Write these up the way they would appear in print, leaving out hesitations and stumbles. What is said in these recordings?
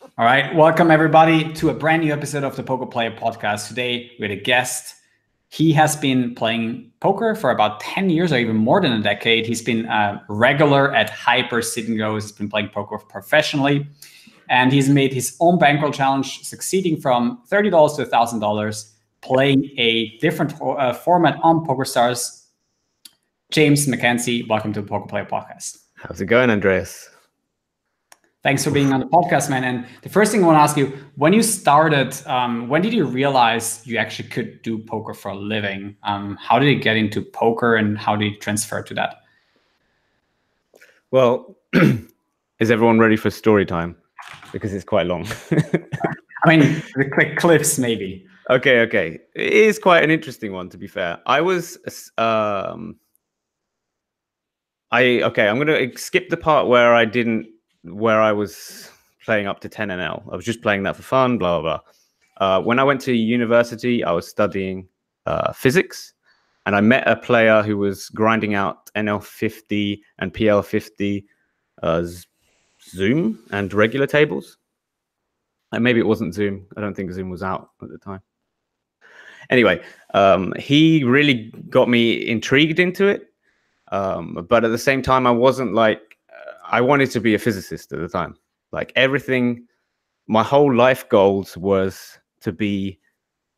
All right, welcome everybody to a brand new episode of the Poker Player Podcast. Today with a guest. He has been playing poker for about 10 years or even more than a decade. He's been a regular at Hyper Sit and Goes. He's been playing poker professionally, and he's made his own bankroll challenge, succeeding from $30 to $1,000, playing a different format on PokerStars. James Mackenzie, welcome to the Poker Player Podcast. How's it going, Andreas? Thanks for being on the podcast, man. And the first thing I want to ask you, when you started, when did you realize you actually could do poker for a living? How did you get into poker and how did you transfer to that? Well, is everyone ready for story time? Because it's quite long. I mean, the quick clips, maybe. Okay. It is quite an interesting one, to be fair. I'm going to skip the part where I was playing up to 10 NL. I was just playing that for fun, blah, blah, blah. When I went to university, I was studying physics, and I met a player who was grinding out NL50 and PL50 Zoom and regular tables. And maybe it wasn't Zoom. I don't think Zoom was out at the time. Anyway, he really got me intrigued into it. But at the same time, I wasn't like, I wanted to be a physicist at the time. Like everything, my whole life goals was to be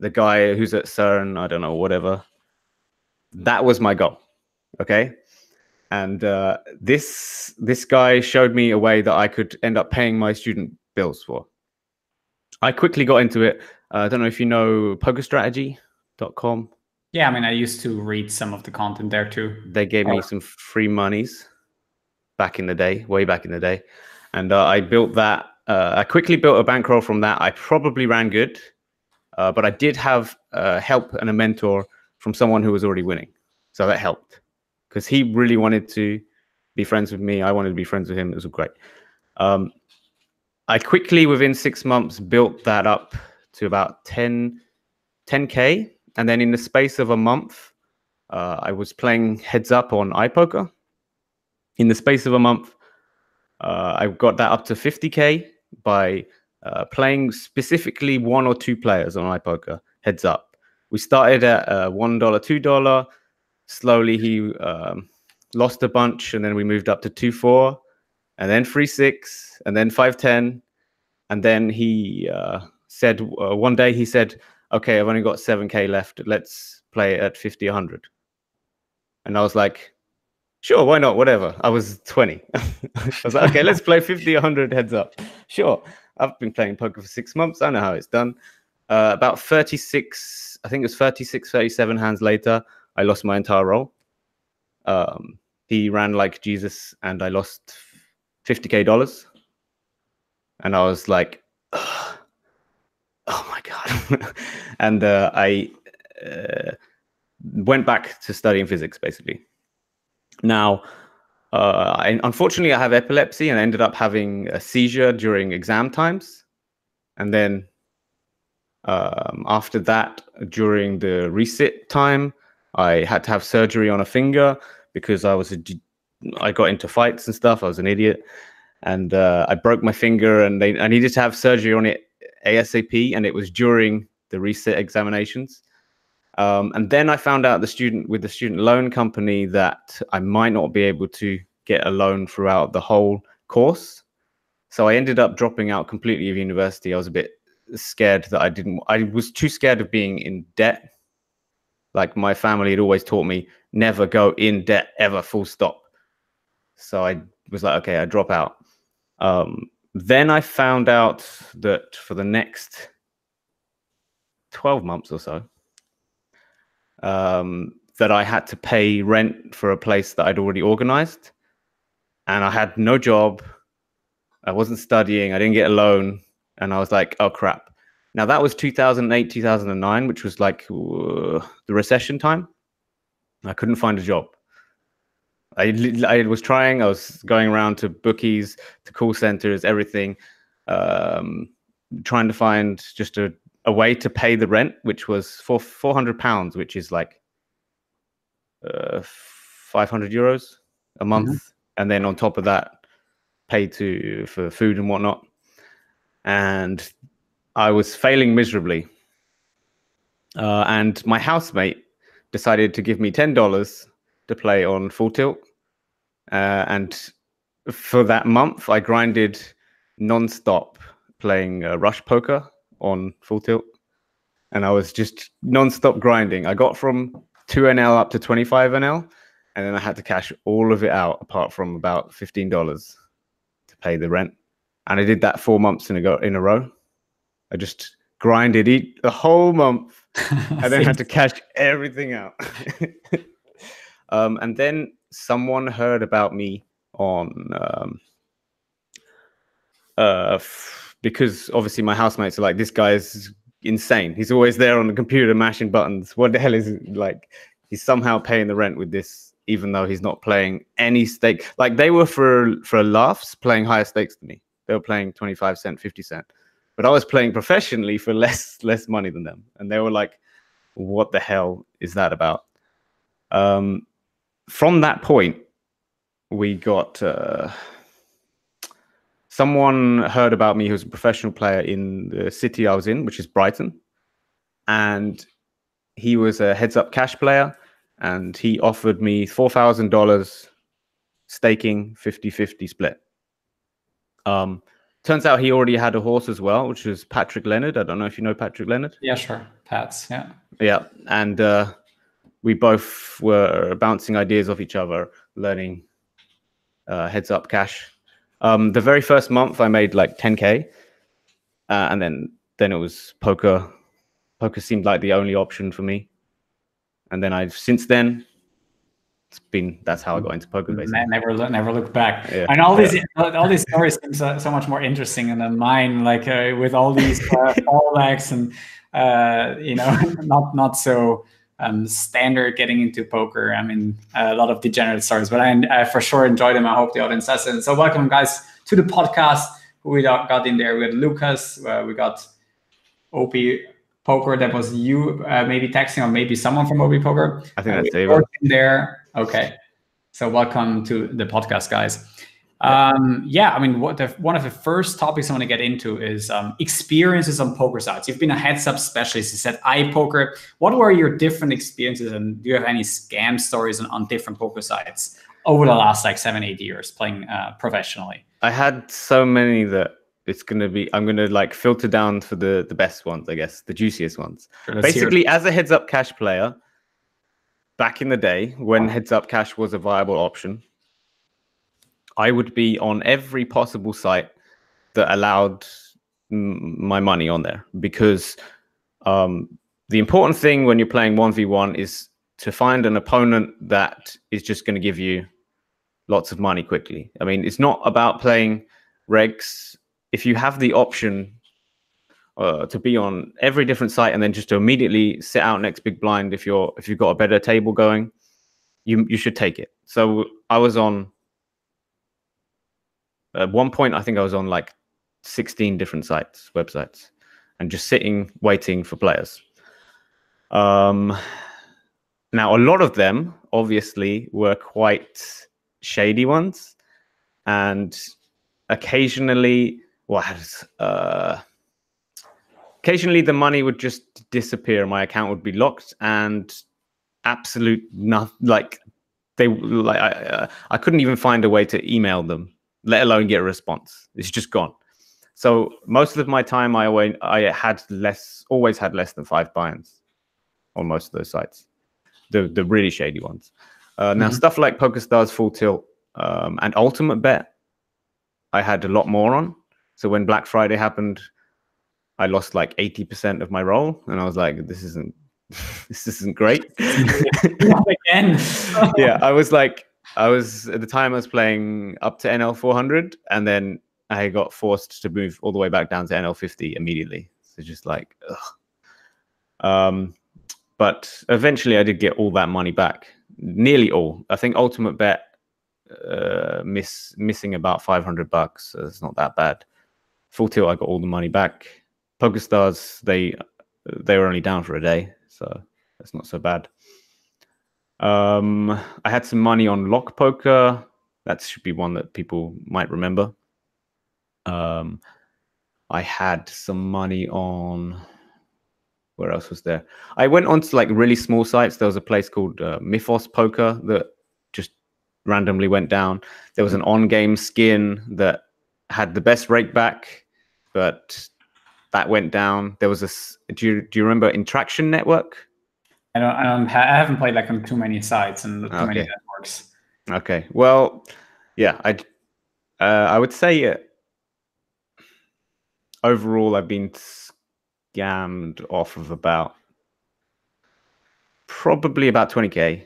the guy who's at CERN, I don't know, whatever. That was my goal. Okay. And this guy showed me a way that I could end up paying my student bills for. I quickly got into it. I don't know if you know pokerstrategy.com. Yeah, I mean, I used to read some of the content there too. They gave me some free monies back in the day, way back in the day. And I built that. I quickly built a bankroll from that. I probably ran good, but I did have help and a mentor from someone who was already winning. So that helped because he really wanted to be friends with me. I wanted to be friends with him. It was great. I quickly, within 6 months, built that up to about 10K. And then in the space of a month, I was playing heads up on iPoker. In the space of a month, I got that up to 50K by playing specifically 1 or 2 players on iPoker, heads up. We started at $1, $2. Slowly, he lost a bunch, and then we moved up to 2-4, and then 3-6, and then 5-10. And then he said, one day he said, okay, I've only got 7K left. Let's play at 50, 100. And I was like, sure, why not? Whatever. I was 20. I was like, okay, let's play 50, 100 heads up. Sure. I've been playing poker for 6 months. I know how it's done. About 36, I think it was 36, 37 hands later, I lost my entire roll. He ran like Jesus, and I lost $50K. And I was like, oh my God. And I went back to studying physics, basically. Now, unfortunately, I have epilepsy and I ended up having a seizure during exam times. And then after that, during the resit time, I had to have surgery on a finger because I got into fights and stuff. I was an idiot. And I broke my finger, and I needed to have surgery on it ASAP. And it was during the resit examinations. And then I found out with the student loan company that I might not be able to get a loan throughout the whole course. So I ended up dropping out completely of university. I was a bit scared that I was too scared of being in debt. Like my family had always taught me, never go in debt ever, full stop. So I was like, okay, I drop out. Then I found out that for the next 12 months or so, that I had to pay rent for a place that I'd already organized, and I had no job. I wasn't studying. I didn't get a loan, and I was like, oh crap. Now that was 2008, 2009, which was like the recession time. I couldn't find a job. I was trying. I was going around to bookies, to call centers, everything, trying to find just a way to pay the rent, which was for £400, which is like 500 euros a month. Mm-hmm. And then on top of that, pay for food and whatnot. and I was failing miserably. And my housemate decided to give me $10 to play on Full Tilt. And for that month, I grinded non-stop playing Rush Poker on Full Tilt. And I was just non-stop grinding. I got from 2NL up to 25NL, and then I had to cash all of it out, apart from about $15 to pay the rent. And I did that 4 months in a row. I just grinded the whole month, and then had to cash everything out. And then someone heard about me on because obviously my housemates are like, this guy's insane. He's always there on the computer mashing buttons. What the hell is it? Like, he's somehow paying the rent with this, even though he's not playing any stake. Like, they were for laughs playing higher stakes than me. They were playing 25 cent, 50 cent. But I was playing professionally for less money than them. And they were like, what the hell is that about? From that point, we got... someone heard about me who's a professional player in the city I was in, which is Brighton. And he was a heads-up cash player. And he offered me $4,000 staking, 50-50 split. Turns out he already had a horse as well, which was Patrick Leonard. I don't know if you know Patrick Leonard. Yeah, sure. Pats, yeah. Yeah, and we both were bouncing ideas off each other, learning heads-up cash. The very first month, I made like 10K, and then it was poker. Poker seemed like the only option for me, and then since then, that's how I got into poker. Basically, never look back. Yeah. And all these stories seem so much more interesting than mine. Like with all these fallbacks and not so standard getting into poker. I mean, a lot of degenerate stories, but I for sure enjoy them. I hope the audience does. And so welcome, guys, to the podcast. Who we got in there? We had Lucas. We got OP Poker. That was you maybe texting, or maybe someone from OP Poker. I think that's David. There. Okay. So welcome to the podcast, guys. Yeah, I mean, one of the first topics I want to get into is experiences on poker sites. You've been a heads-up specialist. You said iPoker. What were your different experiences, and do you have any scam stories on different poker sites over the last like 7-8 years playing professionally? I had so many that I'm going to like filter down for the best ones, I guess, the juiciest ones. Sure, basically, as a heads-up cash player, back in the day when heads-up cash was a viable option, I would be on every possible site that allowed my money on there, because the important thing when you're playing 1v1 is to find an opponent that is just going to give you lots of money quickly. I mean, it's not about playing regs. If you have the option to be on every different site and then just to immediately sit out next big blind, if you've got a better table going, you should take it. So I was on... At one point, I think I was on like 16 different websites, and just sitting, waiting for players. Now, a lot of them, obviously, were quite shady ones. And occasionally, occasionally the money would just disappear. My account would be locked, and absolute nothing. Like, I couldn't even find a way to email them, let alone get a response. It's just gone. So most of my time, I always had less than 5 buy-ins on most of those sites, the really shady ones. Now, stuff like PokerStars, Full Tilt, and Ultimate Bet, I had a lot more on. So when Black Friday happened, I lost like 80% of my roll, and I was like, this isn't great. Not again. Yeah, I was at the time I was playing up to NL 400, and then I got forced to move all the way back down to NL 50 immediately. So just like, ugh. But eventually I did get all that money back, nearly all. I think Ultimate Bet missing about $500, so it's not that bad. Full Tilt, I got all the money back. PokerStars, they were only down for a day, so that's not so bad. I had some money on Lock Poker. That should be one that people might remember. I had some money on. Where else was there? I went on to like really small sites. There was a place called Mythos Poker that just randomly went down. There was an on-game skin that had the best rake back, but that went down. There was a. Do you remember Interaction Network? I haven't played like on too many sites and too many networks. Okay. Well, yeah, I would say overall I've been scammed off of probably about 20K.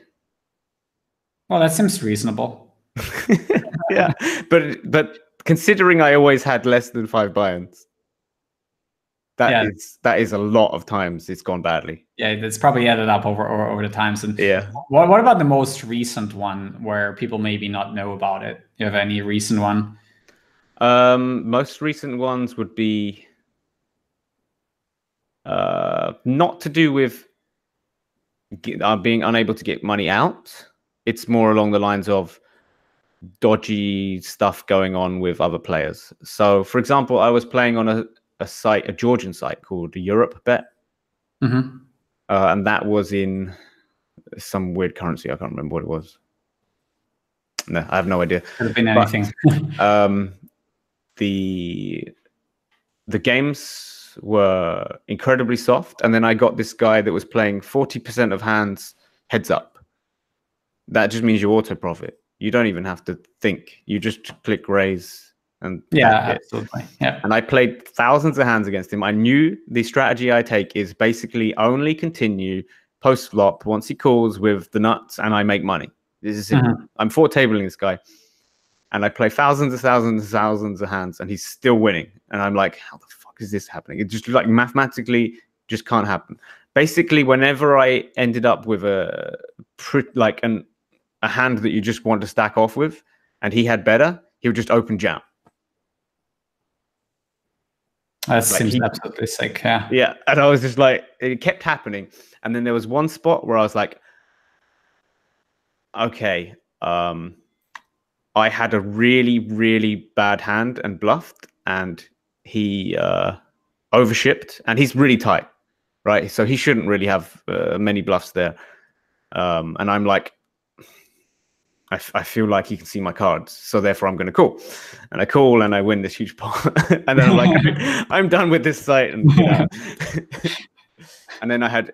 Well, that seems reasonable. Yeah, but considering I always had less than 5 buy-ins, that is a lot of times it's gone badly. Yeah, it's probably added up over the times. And yeah, what about the most recent one where people maybe not know about it? You have any recent one? Most recent ones would be not to do with being unable to get money out. It's more along the lines of dodgy stuff going on with other players. So, for example, I was playing on a Georgian site called Europe Bet, and that was in some weird currency. I can't remember what it was. No, I have no idea. Could have been anything. The games were incredibly soft, and then I got this guy that was playing 40% of hands heads up. That just means you auto profit. You don't even have to think. You just click raise, and absolutely. Yeah. And I played thousands of hands against him. I knew the strategy I take is basically only continue post flop once he calls with the nuts, and I make money. This is simple. I'm 4-tabling this guy, and I play thousands of hands, and he's still winning. And I'm like, how the fuck is this happening? It just like mathematically just can't happen. Basically, whenever I ended up with a hand that you just want to stack off with, and he had better, he would just open jam. That seems absolutely sick. Yeah. Yeah, and I was just like, it kept happening, and then there was one spot where I was like, okay, I had a really, really bad hand and bluffed, and he overshipped, and he's really tight, right? So he shouldn't really have many bluffs there. And I'm like, I feel like he can see my cards, so therefore I'm going to call. And I call, and I win this huge pot. And then I'm like, I'm done with this site. And, and then I had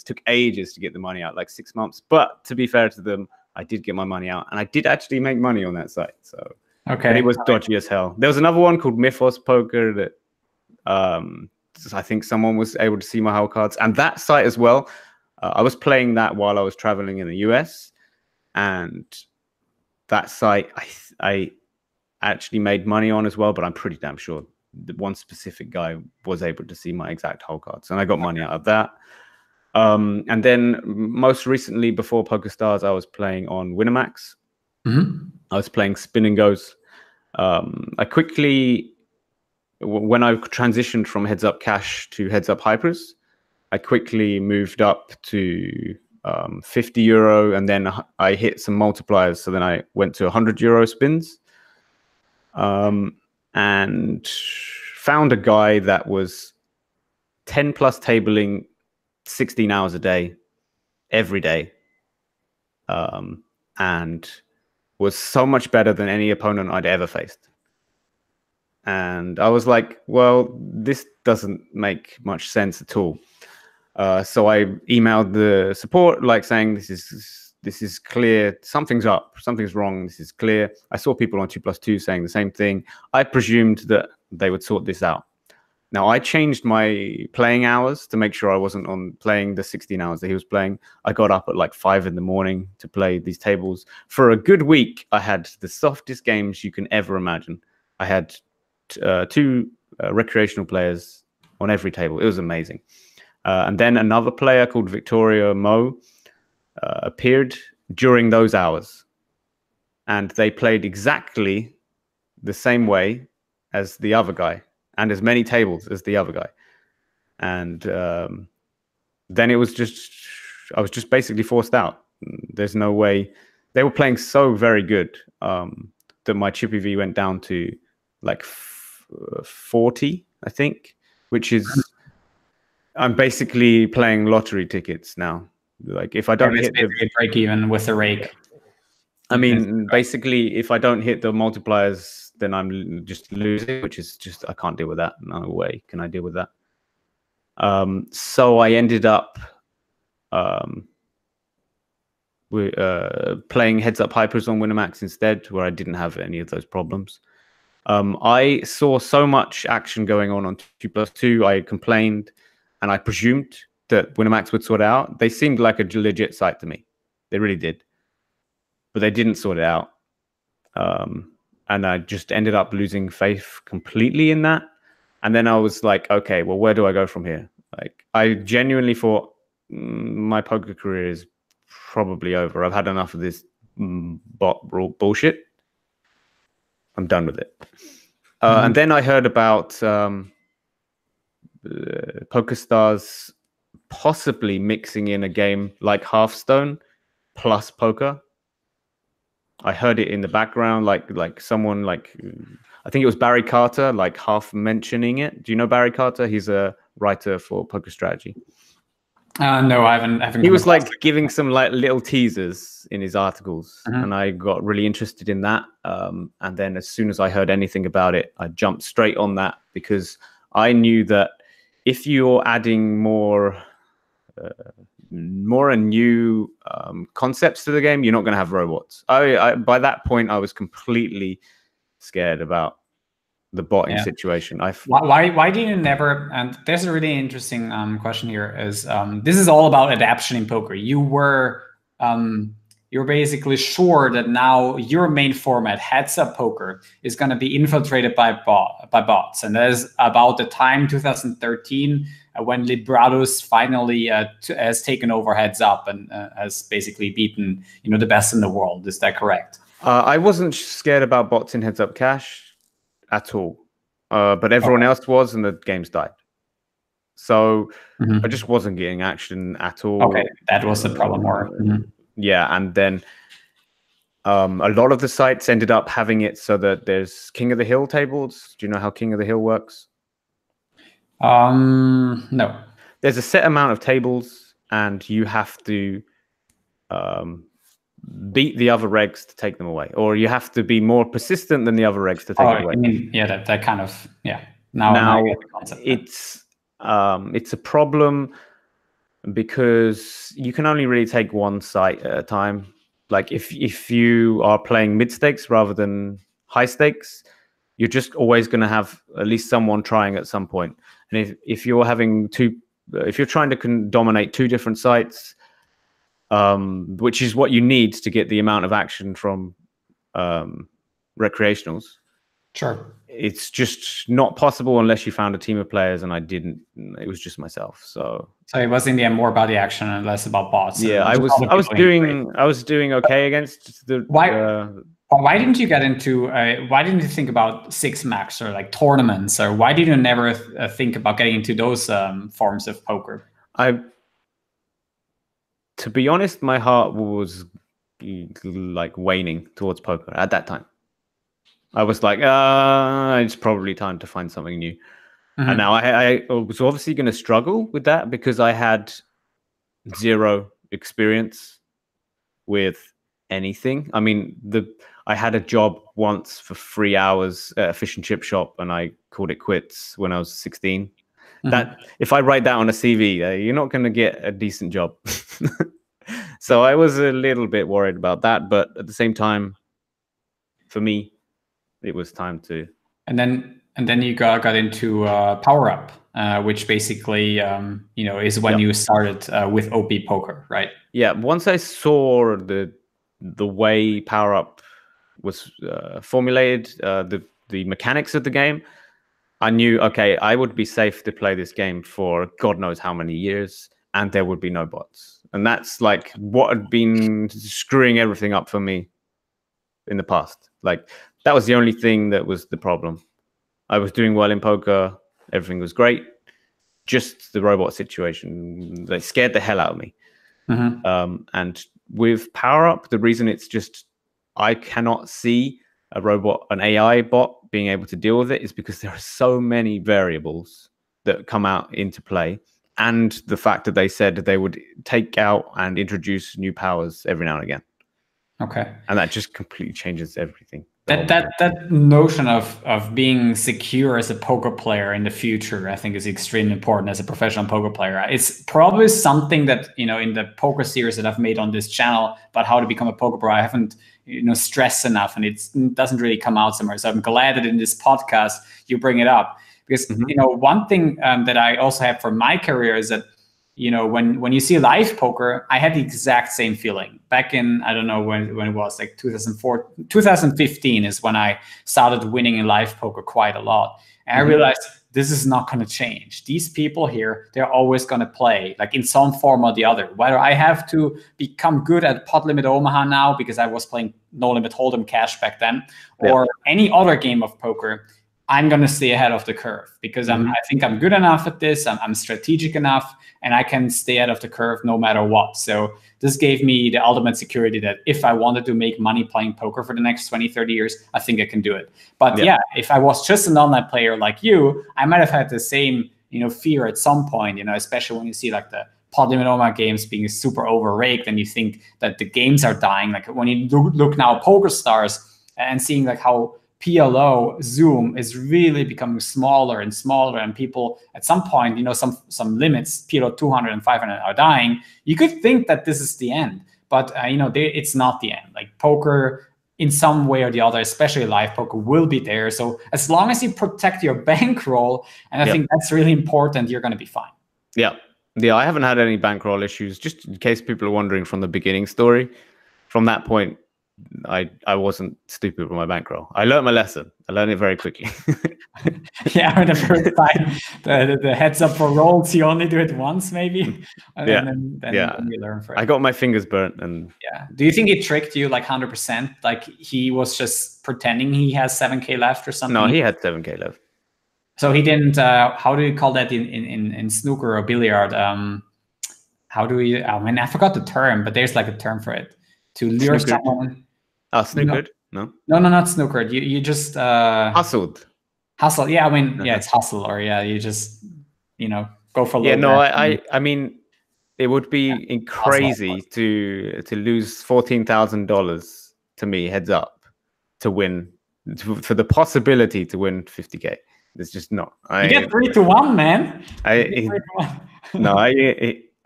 took ages to get the money out, like 6 months. But to be fair to them, I did get my money out, and I did actually make money on that site. So but it was dodgy as hell. There was another one called Mythos Poker that I think someone was able to see my whole cards, and that site as well. I was playing that while I was traveling in the US, and that site I actually made money on as well. But I'm pretty damn sure that one specific guy was able to see my exact whole cards, and I got money out of that. And then most recently, before PokerStars, I was playing on Winamax. I was playing spin and goes. I quickly, when I transitioned from heads up cash to heads up hypers, I quickly moved up to 50 euro, and then I hit some multipliers. So then I went to 100 euro spins, and found a guy that was 10 plus tabling 16 hours a day, every day, and was so much better than any opponent I'd ever faced. And I was like, well, this doesn't make much sense at all. So I emailed the support, like saying, this is clear, something's up, something's wrong, this is clear. I saw people on 2+2 saying the same thing. I presumed that they would sort this out. Now, I changed my playing hours to make sure I wasn't on playing the 16 hours that he was playing. I got up at like 5 in the morning to play these tables. For a good week, I had the softest games you can ever imagine. I had 2 recreational players on every table. It was amazing. And then another player called Victoria Mo appeared during those hours. And they played exactly the same way as the other guy, and as many tables as the other guy. And then it was just, I was just basically forced out. There's no way. They were playing so very good that my chippy V went down to like 40, I think, which is I'm basically playing lottery tickets now. Like if I don't hit the break even with the rake. I mean, basically, if I don't hit the multipliers, then I'm just losing, which is just I can't deal with that. No way can I deal with that. So I ended up playing heads-up hypers on Winamax instead, where I didn't have any of those problems. I saw so much action going on 2+2. I complained, and I presumed that Winamax would sort it out. They seemed like a legit site to me. They really did. But they didn't sort it out. And I just ended up losing faith completely in that. And then I was like, okay, well, where do I go from here? Like, I genuinely thought my poker career is probably over. I've had enough of this bot bullshit. I'm done with it. And then I heard about PokerStars possibly mixing in a game like Hearthstone plus poker. I heard it in the background, like someone like I think it was Barry Carter, like half mentioning it. Do you know Barry Carter? He's a writer for Poker Strategy. No, I haven't. He was like giving some like little teasers in his articles, and I got really interested in that. And then as soon as I heard anything about it, I jumped straight on that because I knew that if you're adding more and new concepts to the game, you're not going to have robots. By that point, I was completely scared about the botting situation. Why did you never? And there's a really interesting question here. Is this is all about adaption in poker? You're basically sure that now your main format, heads-up poker, is going to be infiltrated by bots, and that is about the time 2013 when Librados finally has taken over heads-up and has basically beaten the best in the world. Is that correct? I wasn't scared about bots in heads-up cash at all, but everyone else was, and the games died. So I just wasn't getting action at all. Okay, that was the problem. Yeah, and then a lot of the sites ended up having it so that there's King of the Hill tables. Do you know how King of the Hill works? No. There's a set amount of tables, and you have to beat the other regs to take them away, or you have to be more persistent than the other regs to take it away. I mean, yeah, that kind of Now it's a problem because you can only really take one site at a time. Like if you are playing mid stakes rather than high stakes, you're just always going to have at least someone trying at some point. And if you're having if you're trying to dominate two different sites, which is what you need to get the amount of action from recreationals. Sure. It's just not possible unless you found a team of players, and I didn't. It was just myself. So it was in the end more about the action and less about bots. Yeah, I was doing okay against the. Why didn't you get into? Why didn't you think about six max or like tournaments, or why did you never think about getting into those forms of poker? To be honest, my heart was like waning towards poker at that time. I was like, it's probably time to find something new. And now I was obviously going to struggle with that because I had zero experience with anything. I mean, I had a job once for 3 hours at a fish and chip shop, and I called it quits when I was 16. That if I write that on a CV, you're not going to get a decent job. So I was a little bit worried about that, but at the same time, for me, it was time to. And then you got into Power Up, which basically is when you started with OP poker, right? Yeah. Once I saw the way Power Up was formulated, the mechanics of the game, I knew, okay, I would be safe to play this game for God knows how many years, and there would be no bots. And that's like what had been screwing everything up for me in the past. Like that was the only thing that was the problem. I was doing well in poker. Everything was great. Just the robot situation, they scared the hell out of me. And with Power Up, the reason it's just, I cannot see a robot, an AI bot being able to deal with it is because there are so many variables that come out into play. And the fact that they said they would take out and introduce new powers every now and again. Okay. And that just completely changes everything. That notion of being secure as a poker player in the future, I think, is extremely important as a professional poker player. It's probably something that, in the poker series that I've made on this channel about how to become a poker pro, I haven't stressed enough, and it doesn't really come out somewhere. So I'm glad that in this podcast you bring it up, because one thing that I also have for my career is that when you see live poker, I had the exact same feeling back in, I don't know when it was, like 2015 is when I started winning in live poker quite a lot. And I realized this is not going to change. These people here, they're always going to play like in some form or the other. Whether I have to become good at Pot Limit Omaha now because I was playing No Limit Hold'em Cash back then, or any other game of poker, I'm going to stay ahead of the curve because I think I'm good enough at this. I'm strategic enough, and I can stay ahead of the curve no matter what. So this gave me the ultimate security that if I wanted to make money playing poker for the next 20, 30 years, I think I can do it. But yeah, if I was just an online player like you, I might have had the same, fear at some point, especially when you see like the Pot Limit Omaha games being super overraked and you think that the games are dying. Like when you look now at PokerStars and seeing like how PLO Zoom is really becoming smaller and smaller, and people at some point, some limits, PLO 200 and 500 are dying. You could think that this is the end, but it's not the end. Like poker, in some way or the other, especially live poker, will be there. So as long as you protect your bankroll, and I think that's really important, you're going to be fine. Yeah, I haven't had any bankroll issues. Just in case people are wondering from the beginning story, from that point, I wasn't stupid with my bankroll. I learned my lesson. I learned it very quickly. Yeah, the first time the heads up for rolls, you only do it once, maybe. And then you learn for it. I got my fingers burnt, and do you think he tricked you like 100%? Like he was just pretending he has 7K left or something? No, he had 7K left. So he didn't. How do you call that in snooker or billiard? How do we? I mean, I forgot the term, but there's like a term for it. To lure someone. Oh, snookered? No, not snookered. You just hustled. Hustle. Yeah, I mean, it's hustle, or you just go for. Yeah, no, I mean, it would be crazy to lose $14,000 to me heads up to win, for the possibility to win 50K. It's just not. You get 3-1, man.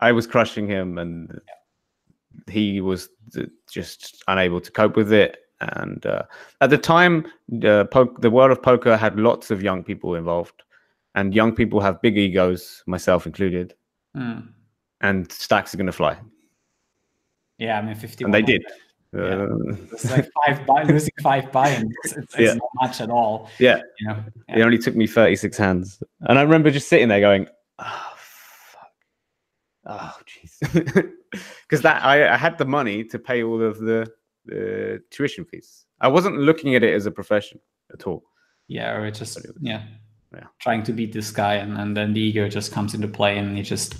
I was crushing him, and he was just unable to cope with it. And at the time, the world of poker had lots of young people involved, and young people have big egos, myself included. And stacks are going to fly. Yeah, I mean, 51. And they did. It's like losing 5 buy-ins. It's not much at all. Yeah. It only took me 36 hands. And I remember just sitting there going, oh, fuck. Oh, jeez. Because I had the money to pay all of the tuition fees. I wasn't looking at it as a profession at all. Yeah, or just trying to beat this guy, and then the ego just comes into play, and you just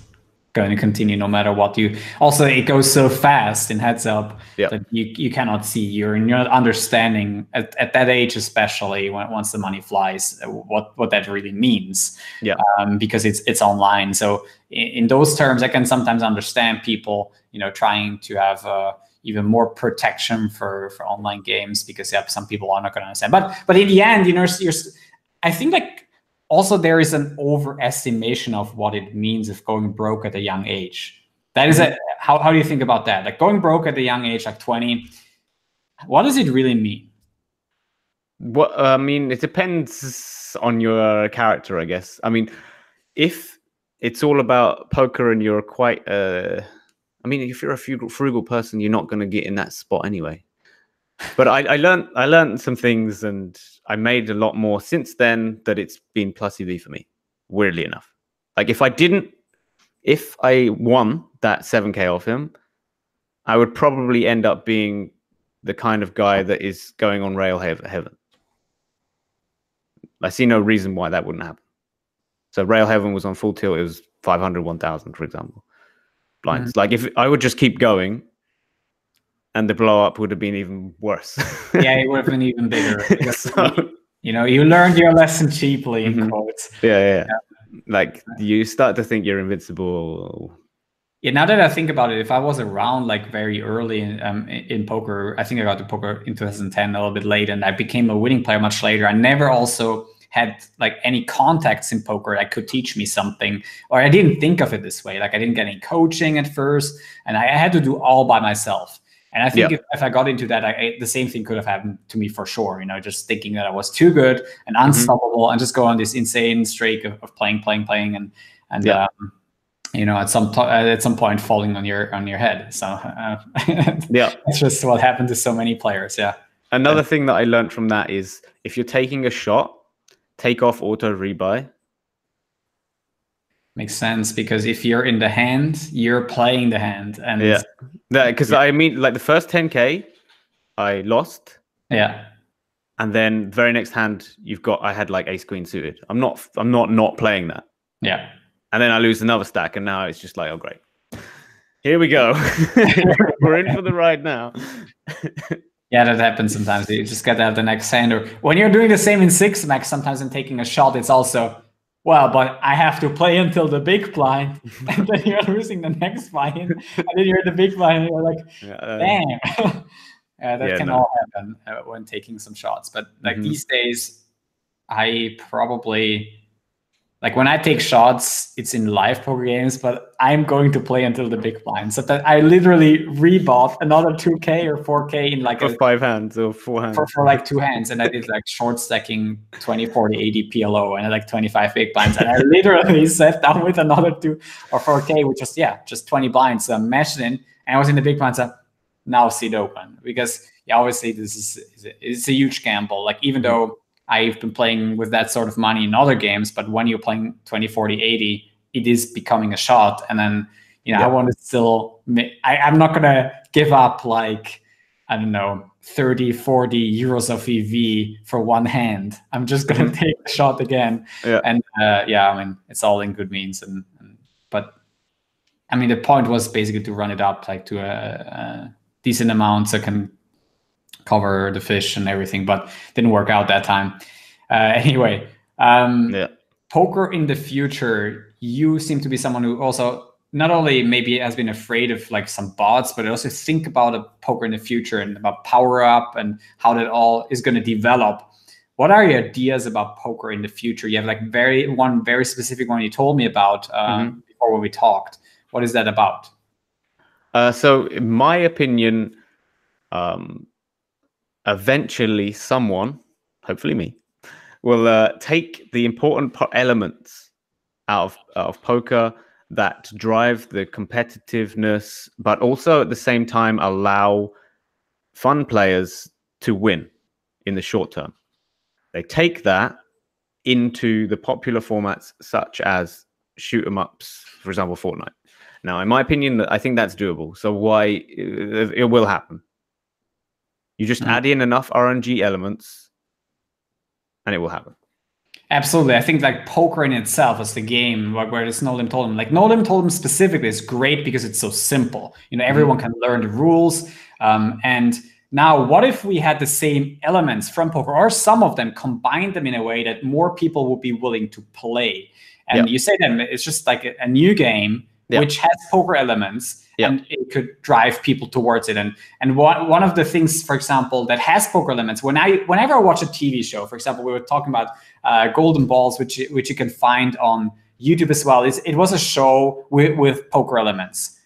going to continue no matter what. Also, it goes so fast in heads up that you cannot see. You're not understanding at that age, especially once the money flies, what that really means. Because it's online. So in those terms, I can sometimes understand people trying to have even more protection for online games, because some people are not going to understand. But in the end, I think like also there is an overestimation of what it means of going broke at a young age. That is how do you think about that? Like going broke at a young age, like 20, what does it really mean? Well, I mean, it depends on your character, I guess. I mean, if it's all about poker and you're quite if you're a frugal person, you're not going to get in that spot anyway. But I learned some things, and I made a lot more since then, that it's been plus EV for me, weirdly enough. Like if I won that 7K off him, I would probably end up being the kind of guy that is going on rail heaven. I see no reason why that wouldn't happen. So rail heaven was on full tilt. It was 500, 1,000, for example. Blinds. Like if I would just keep going, and the blow up would have been even worse. Yeah, it would have been even bigger. So, you learned your lesson cheaply in quotes. Yeah. Like you start to think you're invincible. Yeah, now that I think about it, if I was around like very early in poker, I think I got to poker in 2010, a little bit late, and I became a winning player much later. I never also had like any contacts in poker that could teach me something, or I didn't think of it this way. Like I didn't get any coaching at first, and I had to do all by myself. And I think if I got into that, the same thing could have happened to me for sure. Just thinking that I was too good and unstoppable, and just go on this insane streak of playing, and at some point falling on your head. So it's just what happened to so many players. Yeah. Another thing that I learned from that is if you're taking a shot, take off auto rebuy. Makes sense, because if you're in the hand, you're playing the hand, and because I mean, like the first 10K, I lost. Yeah. And then the very next hand, I had like ace queen suited. I'm not playing that. Yeah. And then I lose another stack, and now it's just like, oh great, here we go. We're in for the ride now. Yeah, that happens sometimes. You just get out the next hand, or when you're doing the same in 6-max, sometimes in taking a shot, it's also, well, but I have to play until the big blind, and then you're losing the next blind, and then you're the big blind, and you're like, damn. That can all happen when taking some shots. But like these days, I probably, like when I take shots, it's in live poker games, but I'm going to play until the big blind. So that I literally rebought another 2K or 4K in like for 5 hands or 4 hands. For like 2 hands. And I did like short stacking 20, 40, 80 PLO and like 25 big blinds. And I literally sat down with another 2 or 4K, which was, just 20 blinds. So I meshed in, and I was in the big blinds. So now seat open, because obviously it's a huge gamble. Like even though I've been playing with that sort of money in other games, but when you're playing 20, 40, 80, it is becoming a shot. And then, I want to still, I'm not going to give up like, I don't know, 30, 40 euros of EV for one hand. I'm just going to take a shot again. Yeah. And I mean, it's all in good means. But I mean, the point was basically to run it up like to a decent amount so I can cover the fish and everything, but didn't work out that time. Anyway, poker in the future, you seem to be someone who also not only maybe has been afraid of like some bots, but also think about a poker in the future and about power up and how that all is going to develop. What are your ideas about poker in the future? You have like one very specific one you told me about before when we talked. What is that about? So in my opinion, eventually someone, hopefully me, will take the important elements out of poker that drive the competitiveness, but also at the same time allow fun players to win in the short term. They take that into the popular formats such as shoot 'em ups, for example, Fortnite. Now, in my opinion, I think that's doable. So why it will happen? You just add in enough RNG elements and it will happen. Absolutely. I think like poker in itself as the game, like where there's no limit totem. Like no limit totem specifically is great because it's so simple. Everyone can learn the rules. And now what if we had the same elements from poker, or some of them, combine them in a way that more people would be willing to play? And you say that it's just like a new game which has poker elements, and it could drive people towards it. And one of the things, for example, that has poker elements, whenever I watch a TV show, for example, we were talking about Golden Balls, which you can find on YouTube as well. It was a show with poker elements,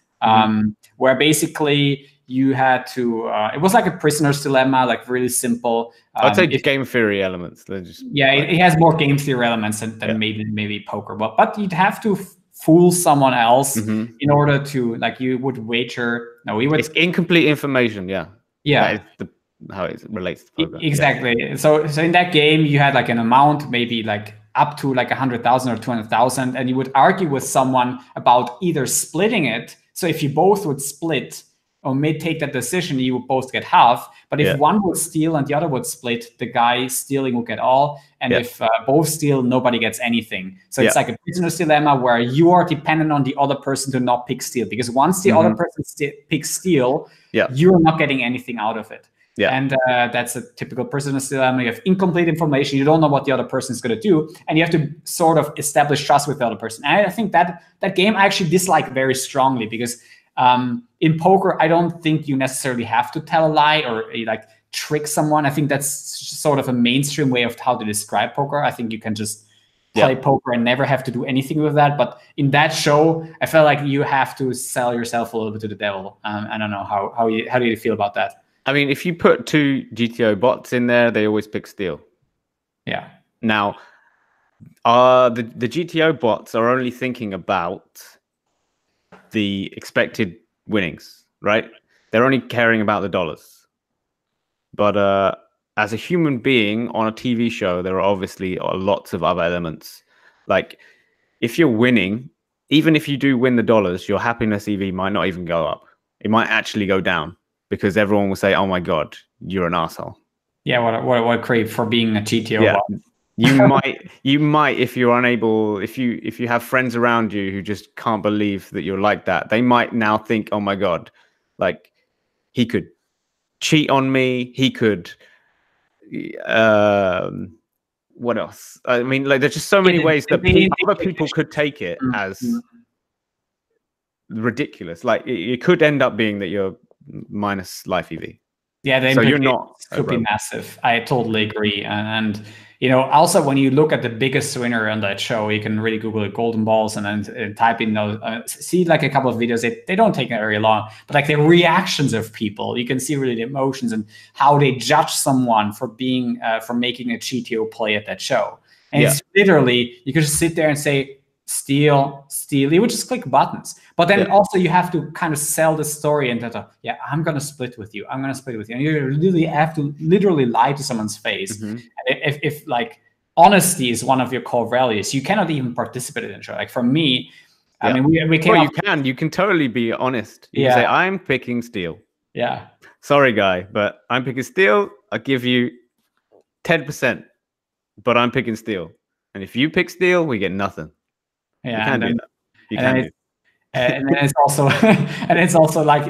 where basically you had to, it was like a prisoner's dilemma, like really simple. I'd say game theory elements. It has more game theory elements than maybe poker, but you'd have to fool someone else in order to, like, you would wager. It's incomplete information. That is how it relates to poker. Exactly. So in that game you had like an amount, maybe like up to like 100,000 or 200,000, and you would argue with someone about either splitting it. So if you both would split or may take that decision, you would both get half. But if one would steal and the other would split, the guy stealing would get all. And if both steal, nobody gets anything. So it's like a prisoner's dilemma where you are dependent on the other person to not pick steal. Because once the other person picks steal, you're not getting anything out of it. And that's a typical prisoner's dilemma. You have incomplete information. You don't know what the other person is going to do. And you have to sort of establish trust with the other person. And I think that game I actually dislike very strongly because in poker, I don't think you necessarily have to tell a lie or like trick someone. I think that's sort of a mainstream way of how to describe poker. I think you can just play poker and never have to do anything with that. But in that show, I felt like you have to sell yourself a little bit to the devil. I don't know how do you feel about that? I mean, if you put 2 GTO bots in there, they always pick steal. Yeah. Now, the GTO bots are only thinking about the expected winnings, right? They're only caring about the dollars. But as a human being on a TV show, there are obviously lots of other elements. Like if you're winning, even if you do win the dollars, your happiness EV might not even go up. It might actually go down because everyone will say, "Oh my God, you're an asshole." Yeah, what a creep for being a GTO bot. You might if you're unable, if you have friends around you who just can't believe that you're like that, they might now think, "Oh my God, like he could cheat on me, he could what else?" I mean, like there's just so many ways that other people could take it as ridiculous. Like it could end up being that you're minus life EV. Yeah, so you're not could be massive. I totally agree. And you know, also when you look at the biggest winner on that show, you can really Google it, golden balls, and then type in those. See like a couple of videos. They don't take very long, but like the reactions of people, you can see really the emotions and how they judge someone for being for making a GTO play at that show. And it's literally you can just sit there and say steal. You would just click buttons. But then also you have to kind of sell the story and that, I'm going to split with you. I'm going to split with you. And you really have to literally lie to someone's face. And if like honesty is one of your core values, you cannot even participate in the show. Like for me, I mean, we came you can totally be honest. You can say, I'm picking steal. Yeah. Sorry, guy, but I'm picking steal. I'll give you 10%, but I'm picking steal. And if you pick steal, we get nothing. Yeah, you can do that. You can do that. And then it's also and it's also like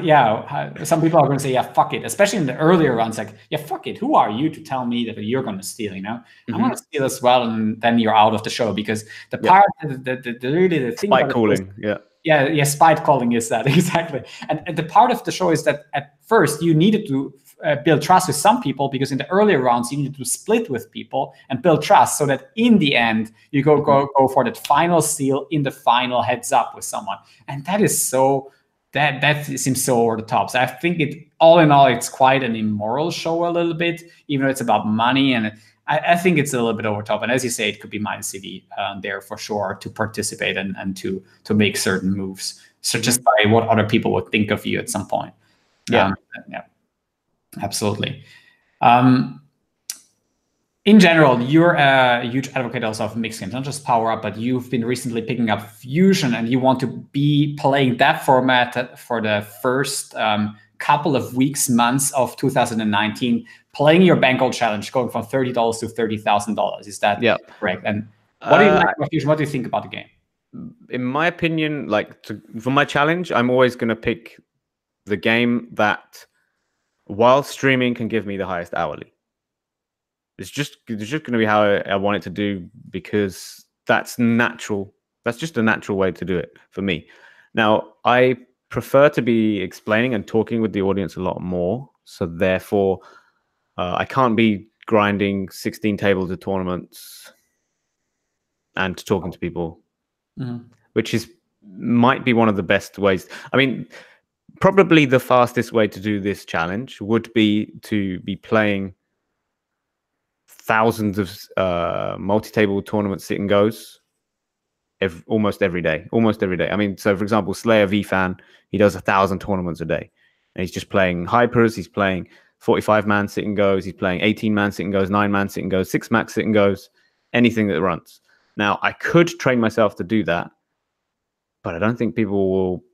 some people are going to say fuck it, especially in the earlier runs, like fuck it, who are you to tell me that you're going to steal, you know? I want to steal as well, and then you're out of the show because the part the really the thing spite calling spite calling is that exactly. And the part of the show is that at first you needed to build trust with some people, because in the earlier rounds you need to split with people and build trust, so that in the end you go for that final steal in the final heads up with someone. And that is so that seems so over the top. So I think it all in all it's quite an immoral show a little bit, even though it's about money, and I think it's a little bit over top. And as you say, it could be minus CV there for sure to participate and to make certain moves, so just by what other people would think of you at some point. Absolutely. In general, you're a huge advocate also of mixed games, not just Power Up, but you've been recently picking up Fusion, and you want to be playing that format for the first couple of weeks, months of 2019, playing your Bankroll challenge, going from $30 to $30,000. Is that correct? And what do you like about Fusion? What do you think about the game? In my opinion, for my challenge, I'm always going to pick the game that, while streaming, can give me the highest hourly. It's just going to be how I want it to do, because that's natural. That's just a natural way to do it for me. Now, I prefer to be explaining and talking with the audience a lot more. So therefore, I can't be grinding 16 tables of tournaments and talking to people, which might be one of the best ways. I mean, probably the fastest way to do this challenge would be to be playing thousands of multi-table tournament sit and goes almost every day. I mean, so for example, Slayer V-Fan, he does 1,000 tournaments a day, and he's just playing hypers. He's playing 45-man sit and goes. He's playing 18-man sit and goes, 9-man sit and goes, 6-max sit and goes, anything that runs. Now, I could train myself to do that, but I don't think people will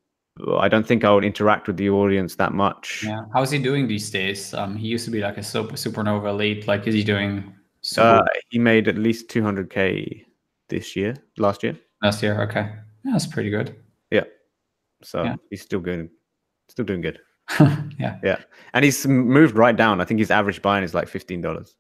I don't think I would interact with the audience that much. Yeah. How's he doing these days? He used to be like a supernova elite. Like, is he doing super He made at least 200K last year. last year? Okay. Yeah, that's pretty good. Yeah. So Yeah. he's still doing good. Yeah. Yeah. And he's moved right down. I think his average buy-in is like $15.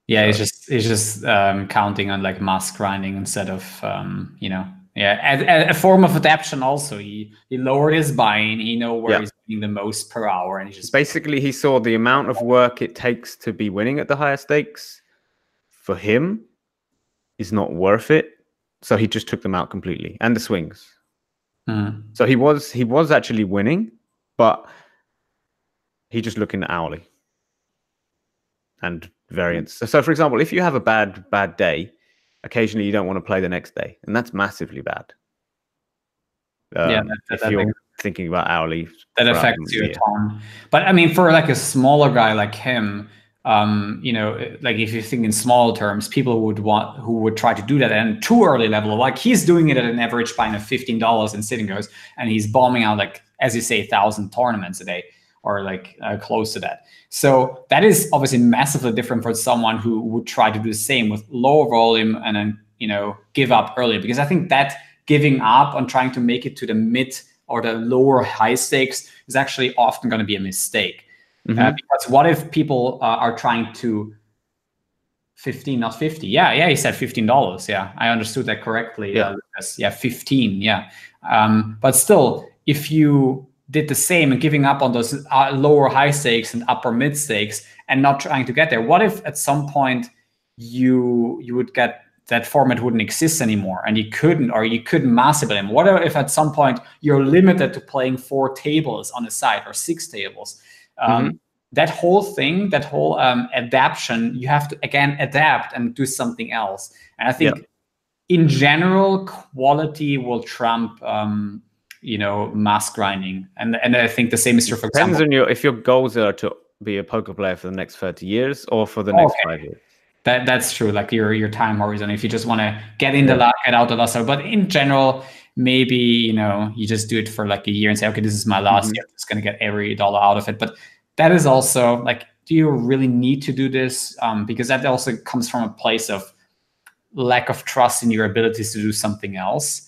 Yeah, so he's just counting on like mass grinding instead of a form of adaption. Also, he lowered his buy-in. He know where he's getting the most per hour, and he just basically he saw the amount of work it takes to be winning at the higher stakes. For him, is not worth it. So he just took them out completely, and the swings. So he was actually winning, but he just looking at hourly and variance. So for example, if you have a bad day, occasionally you don't want to play the next day, and that's massively bad. If you're thinking about hourly, that affects you a ton. But I mean, for like a smaller guy like him, like if you think in small terms, people who would try to do that at a too early level, like he's doing it at an average buy-in of $15 in sitting goes, and he's bombing out, like, as you say, 1,000 tournaments a day, or like close to that. So that is obviously massively different for someone who would try to do the same with lower volume and then, give up early. Because I think that giving up on trying to make it to the mid or the lower high stakes is actually often going to be a mistake. Because what if people are trying to 15, not 50? Yeah, he said $15. Yeah, I understood that correctly. Yeah, 15. Yeah, but still, if you did the same and giving up on those lower high stakes and upper mid stakes and not trying to get there, what if at some point you would get that format wouldn't exist anymore and you couldn't master them? What if at some point you're limited to playing 4 tables on a side or 6 tables? That whole thing, that whole adaption, you have to again adapt and do something else. And I think in general, quality will trump mass grinding. And I think the same is true for depends example. on if your goals are to be a poker player for the next 30 years or for the next 5 years. That's true. Like your time horizon, if you just want to get in the luck, get out the last. But in general, maybe you just do it for like a year and say, okay, this is my last year. I'm just gonna get every dollar out of it. But that is also like, do you really need to do this? Because that also comes from a place of lack of trust in your abilities to do something else.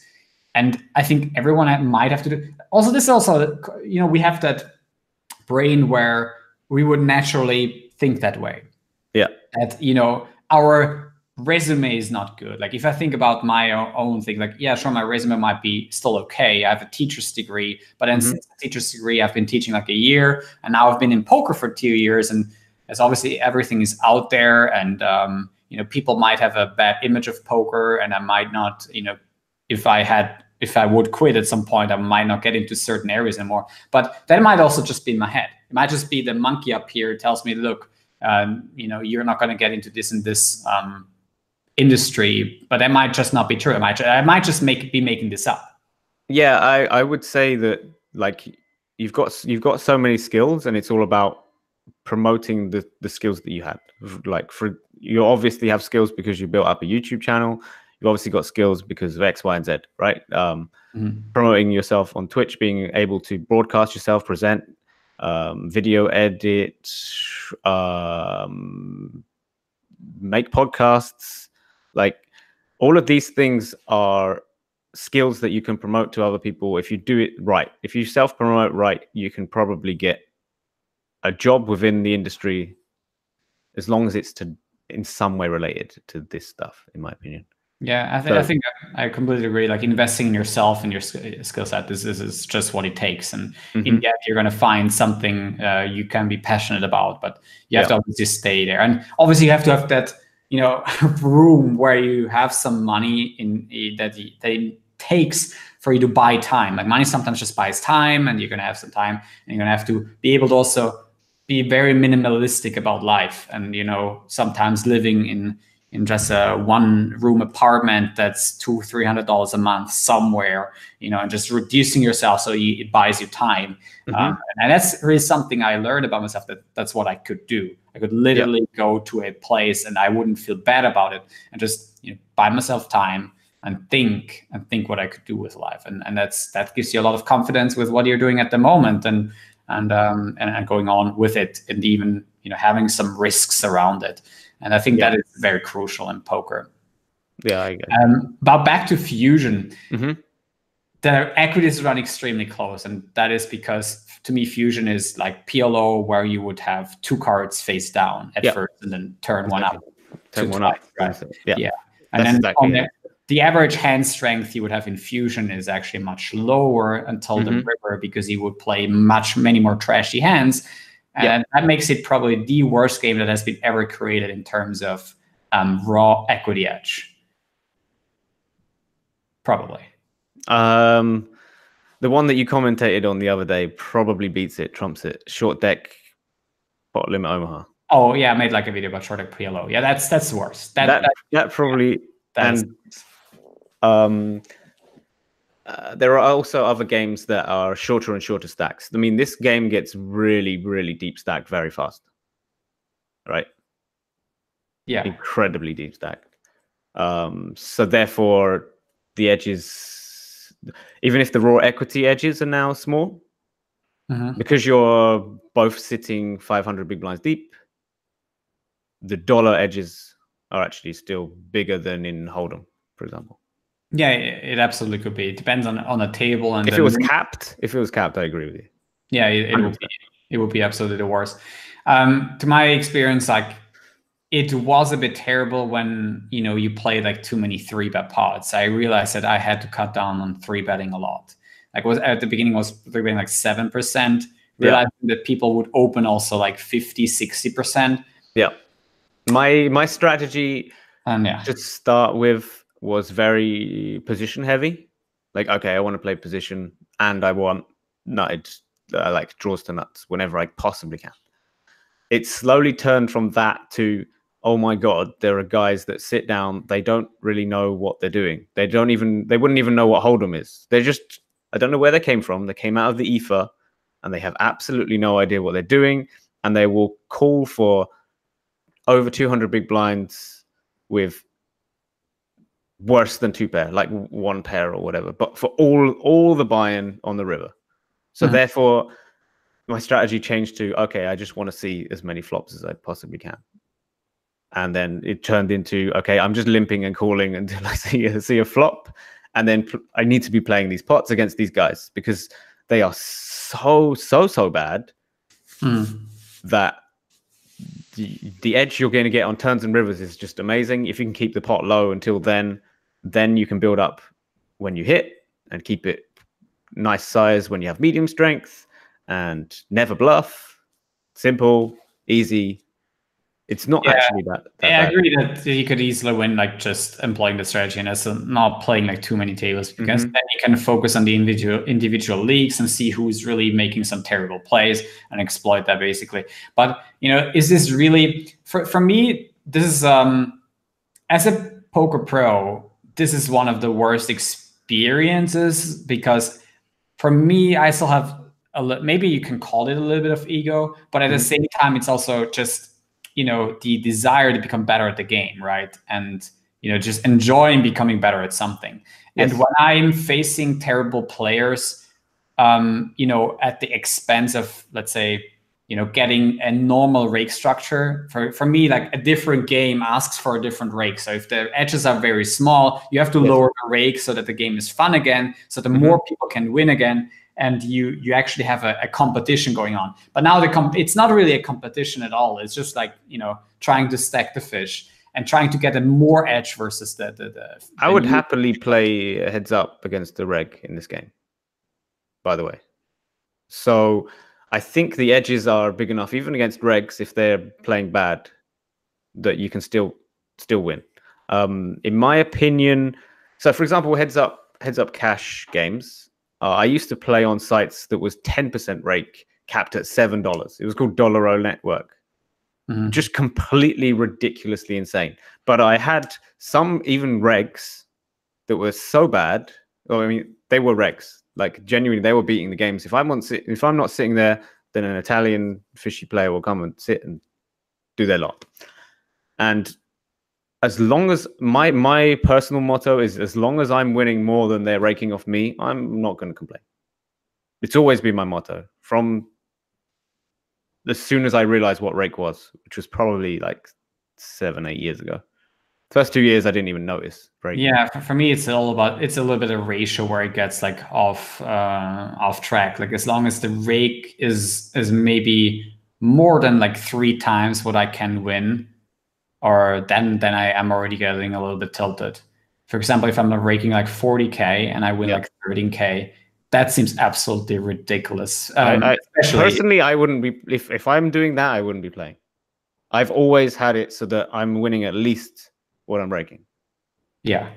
And I think everyone might have to do. Also, this also, we have that brain where we would naturally think that way. Yeah. That, our resume is not good. Like if I think about my own thing, like, yeah, sure, my resume might be still okay. I have a teacher's degree, but then since the teacher's degree, I've been teaching like a year, and now I've been in poker for 2 years. And as obviously everything is out there, and people might have a bad image of poker, and I might not, if I would quit at some point, I might not get into certain areas anymore. But that might also just be in my head. It might just be the monkey up here tells me, look, you're not going to get into this and this industry, but that might just not be true. I might just be making this up. Yeah, I would say that like you've got so many skills, and it's all about promoting the skills that you had. Like you obviously have skills because you built up a YouTube channel. You've obviously got skills because of X, Y, and Z, right? Promoting yourself on Twitch, being able to broadcast yourself, present, video edit, make podcasts. Like all of these things are skills that you can promote to other people if you do it right. If you self-promote right, you can probably get a job within the industry as long as it's in some way related to this stuff, in my opinion. Yeah, I think I completely agree. Like investing in yourself and your skill set, this is just what it takes. And in the end, you're going to find something you can be passionate about, but you have to obviously stay there. And obviously you have to have that, room where you have some money that it takes for you to buy time. Like money sometimes just buys time, and you're going to have some time, and you're going to have to be able to also be very minimalistic about life. And, sometimes living in just a 1-room apartment that's $200-300 a month somewhere, and just reducing yourself so it buys you time. And that's really something I learned about myself, that's what I could do. I could literally go to a place and I wouldn't feel bad about it, and just buy myself time, think what I could do with life, and that gives you a lot of confidence with what you're doing at the moment, and going on with it, and even having some risks around it. And I think that is very crucial in poker. Yeah, I get but back to Fusion. Mm-hmm. The equities run extremely close, and that is because to me Fusion is like PLO, where you would have 2 cards face down at first and then turn one up. Turn one up. Right? Yeah. And that's then exactly the average hand strength you would have in Fusion is actually much lower until the river, because you would play many more trashy hands. And that makes it probably the worst game that has been ever created in terms of raw equity edge. Probably. The one that you commentated on the other day probably beats it, trumps it. Short deck, bot limit Omaha. Oh yeah, I made like a video about short deck PLO. Yeah, that's worse. That probably. There are also other games that are shorter and shorter stacks. I mean, this game gets really, really deep stacked very fast. Right? Yeah. Incredibly deep stacked. So therefore, the edges, even if the raw equity edges are now small, because you're both sitting 500 big blinds deep, the dollar edges are actually still bigger than in Hold'em, for example. Yeah, it absolutely could be. It depends on a table, and if it was capped, I agree with you. Yeah, it would be absolutely the worst. To my experience, like, it was a bit terrible when you play like too many 3-bet pots. I realized that I had to cut down on 3-betting a lot. Like, was at the beginning was 3-betting like 7%. Realizing that people would open also like 50-60%. Yeah. My strategy to start with was very position heavy. Like, okay, I want to play position, and I want nutted, like draws to nuts whenever I possibly can. It slowly turned from that to, oh my God, there are guys that sit down, they don't really know what they're doing. They wouldn't even know what Hold'em is. They're just, I don't know where they came from. They came out of the ether, and they have absolutely no idea what they're doing, and they will call for over 200 big blinds with worse than 2 pair, like 1 pair or whatever, but for all the buy-in on the river. So therefore, my strategy changed to, okay, I just want to see as many flops as I possibly can. And then it turned into, okay, I'm just limping and calling until I see a flop, and then I need to be playing these pots against these guys, because they are so bad that the edge you're going to get on turns and rivers is just amazing. If you can keep the pot low until then you can build up when you hit, and keep it nice size when you have medium strength, and never bluff. Simple, easy. It's not actually that I bad. agree that you could easily win, like, just employing the strategy and also not playing like too many tables, because then you can focus on the individual leagues and see who's really making some terrible plays and exploit that, basically. But is this really for me? This is as a poker pro, this is one of the worst experiences, because for me, I still have maybe you can call it a little bit of ego, but at the same time, it's also just the desire to become better at the game, right? And just enjoying becoming better at something. Yes. And when I'm facing terrible players, at the expense of, let's say, getting a normal rake structure, for me, like, a different game asks for a different rake. So if the edges are very small, you have to lower the rake so that the game is fun again, so the more people can win again, and you actually have a competition going on. But now it's not really a competition at all. It's just like, trying to stack the fish and trying to get a more edge versus the I would happily play a heads up against the reg in this game, by the way. So I think the edges are big enough, even against regs, if they're playing bad, that you can still win. In my opinion, so for example, heads up cash games, I used to play on sites that was 10% rake, capped at $7. It was called Dollaro Network. Just completely ridiculously insane. But I had some even regs that were so bad. Well, I mean, they were regs. Like, genuinely, they were beating the games. If I'm not sitting there, then an Italian fishy player will come and sit and do their lot. And as long as my personal motto is, as long as I'm winning more than they're raking off me, I'm not going to complain. It's always been my motto from as soon as I realized what rake was, which was probably like 7-8 years ago. First 2 years I didn't even notice rake. Yeah, for me it's all about, it's a little bit of ratio where it gets like off track. Like as long as the rake is maybe more than like 3 times what I can win, or then I am already getting a little bit tilted. For example, if I'm raking like 40K and I win like 13K, that seems absolutely ridiculous. Personally, I wouldn't be, if I'm doing that, I wouldn't be playing. I've always had it so that I'm winning at least what I'm raking. Yeah.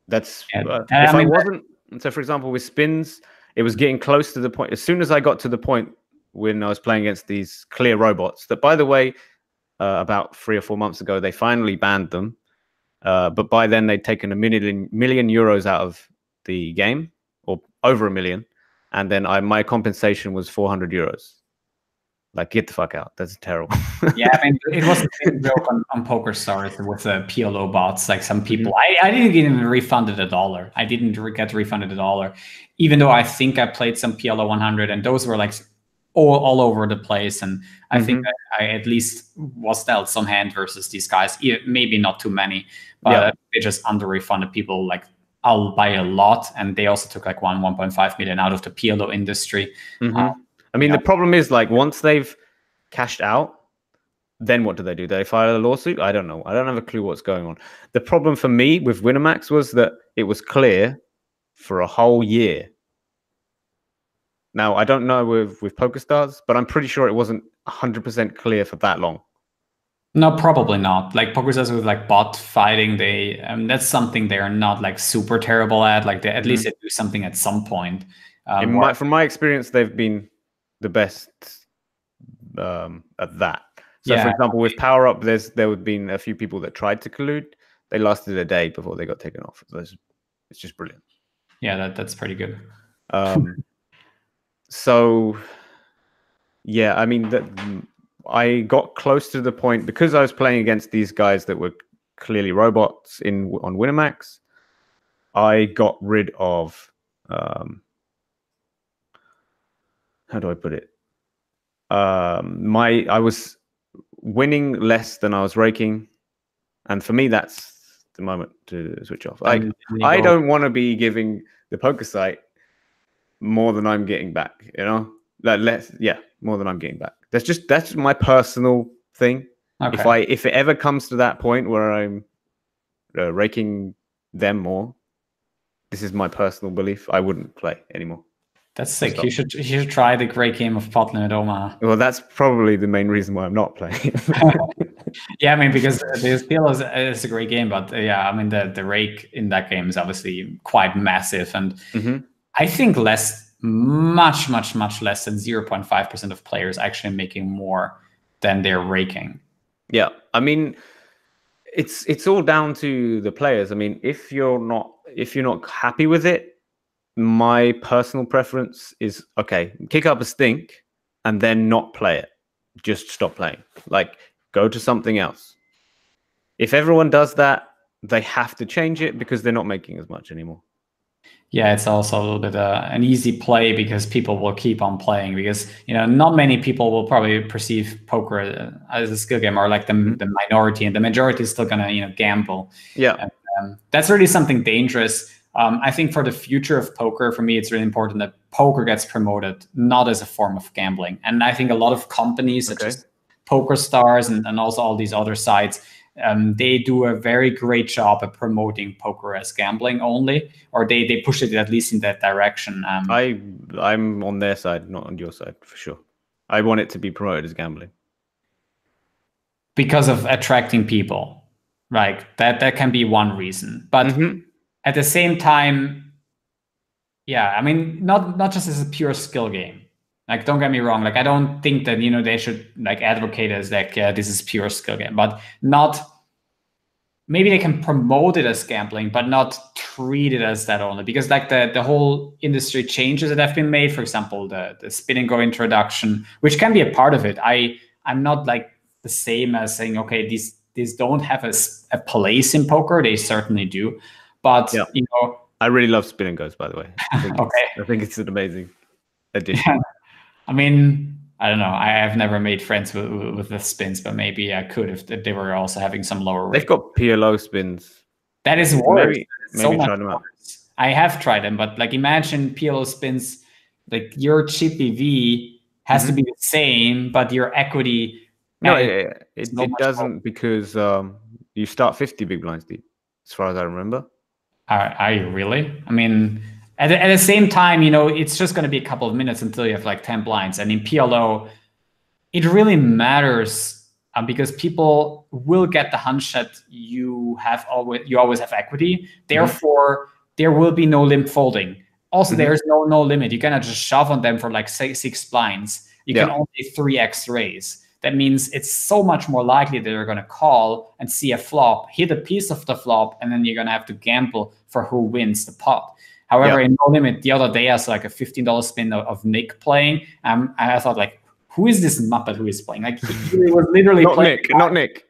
That's if I wasn't. So for example, with spins, it was getting close to the point. As soon as I got to the point when I was playing against these clear robots, that by the way, about 3 or 4 months ago, they finally banned them. But by then they'd taken $1 million euros out of the game, or over $1 million. And then my compensation was 400 euros. Like, get the fuck out. That's terrible. Yeah, I mean, it was a big joke on PokerStars with the PLO bots. Like some people, I didn't get even refunded $1. I didn't get refunded $1, even though I think I played some PLO 100, and those were like all over the place. And I think I at least was dealt some hand versus these guys. Maybe not too many, but they just under refunded people like I'll buy a lot, and they also took like 1.5 million out of the PLO industry. I mean, the problem is, like, once they've cashed out, then what do? They file a lawsuit? I don't know. I don't have a clue what's going on. The problem for me with Jlhmac was that it was clear for a whole year. Now, I don't know with PokerStars, but I'm pretty sure it wasn't 100% clear for that long. No, probably not. Like PokerStars with like bot fighting, that's something they are not like super terrible at. Like at least they do something at some point. From my experience, they've been the best at that. So, for example, with Power Up, there would been a few people that tried to collude. They lasted a day before they got taken off. It's just brilliant. Yeah, that's pretty good. So, yeah, I mean, I got close to the point because I was playing against these guys that were clearly robots on Jlhmac. I got rid of how do I put it? I was winning less than I was raking, and for me, that's the moment to switch off. I don't want to be giving the poker site more than I'm getting back. You know, more than I'm getting back. That's my personal thing. Okay. If it ever comes to that point where I'm raking them more, this is my personal belief, I wouldn't play anymore. That's sick. You should try the great game of Pot Limit Omaha. Well, that's probably the main reason why I'm not playing. Yeah, I mean, because the PLO is a great game, but yeah, I mean, the rake in that game is obviously quite massive, and I think much less than 0.5% of players actually making more than they're raking. Yeah, I mean, it's all down to the players. I mean, if you're not happy with it, my personal preference is, okay, kick up a stink and then not play it. Just stop playing. Like, go to something else. If everyone does that, they have to change it because they're not making as much anymore. Yeah, it's also a little bit an easy play because people will keep on playing because, you know, not many people will probably perceive poker as a skill game, or like the minority, and the majority is still going to, you know, gamble. Yeah. And, that's really something dangerous. I think for the future of poker, for me, it's really important that poker gets promoted not as a form of gambling. And I think a lot of companies such as PokerStars and also all these other sites, they do a very great job at promoting poker as gambling only, or they push it at least in that direction. I'm on their side, not on your side, for sure. I want it to be promoted as gambling. Because of attracting people, right? That can be one reason. But at the same time, yeah, I mean, not just as a pure skill game. Like, don't get me wrong. Like, I don't think that, you know, they should like advocate as like, yeah, this is pure skill game, but not. Maybe they can promote it as gambling, but not treat it as that only, because like the whole industry changes that have been made. For example, the spin and go introduction, which can be a part of it. I'm not like the same as saying, okay, these don't have a place in poker. They certainly do, but Yeah. you know, I really love spin and goes, by the way. okay. I think it's an amazing addition. I mean, I don't know. I have never made friends with the spins, but maybe I could if they were also having some lower They've rate. got PLO spins. That is worse. Maybe try them out. I have tried them, but like imagine PLO spins, like your chippy V has to be the same, but your equity. No, it doesn't more. Because you start 50 big blinds deep, as far as I remember. Are you really? I mean, at the same time, you know, it's just going to be a couple of minutes until you have like 10 blinds. And in PLO, it really matters because people will get the hunch that you always have equity. Therefore, there will be no limp folding. Also, there's no limit. You cannot just shove on them for like 6 blinds. You can only 3x raise. That means it's so much more likely that you're going to call and see a flop, hit a piece of the flop, and then you're going to have to gamble for who wins the pot. However, in No Limit, the other day I saw like a $15 spin of Nick playing. And I thought, like, who is this Muppet who is playing? Like, he was literally not Nick.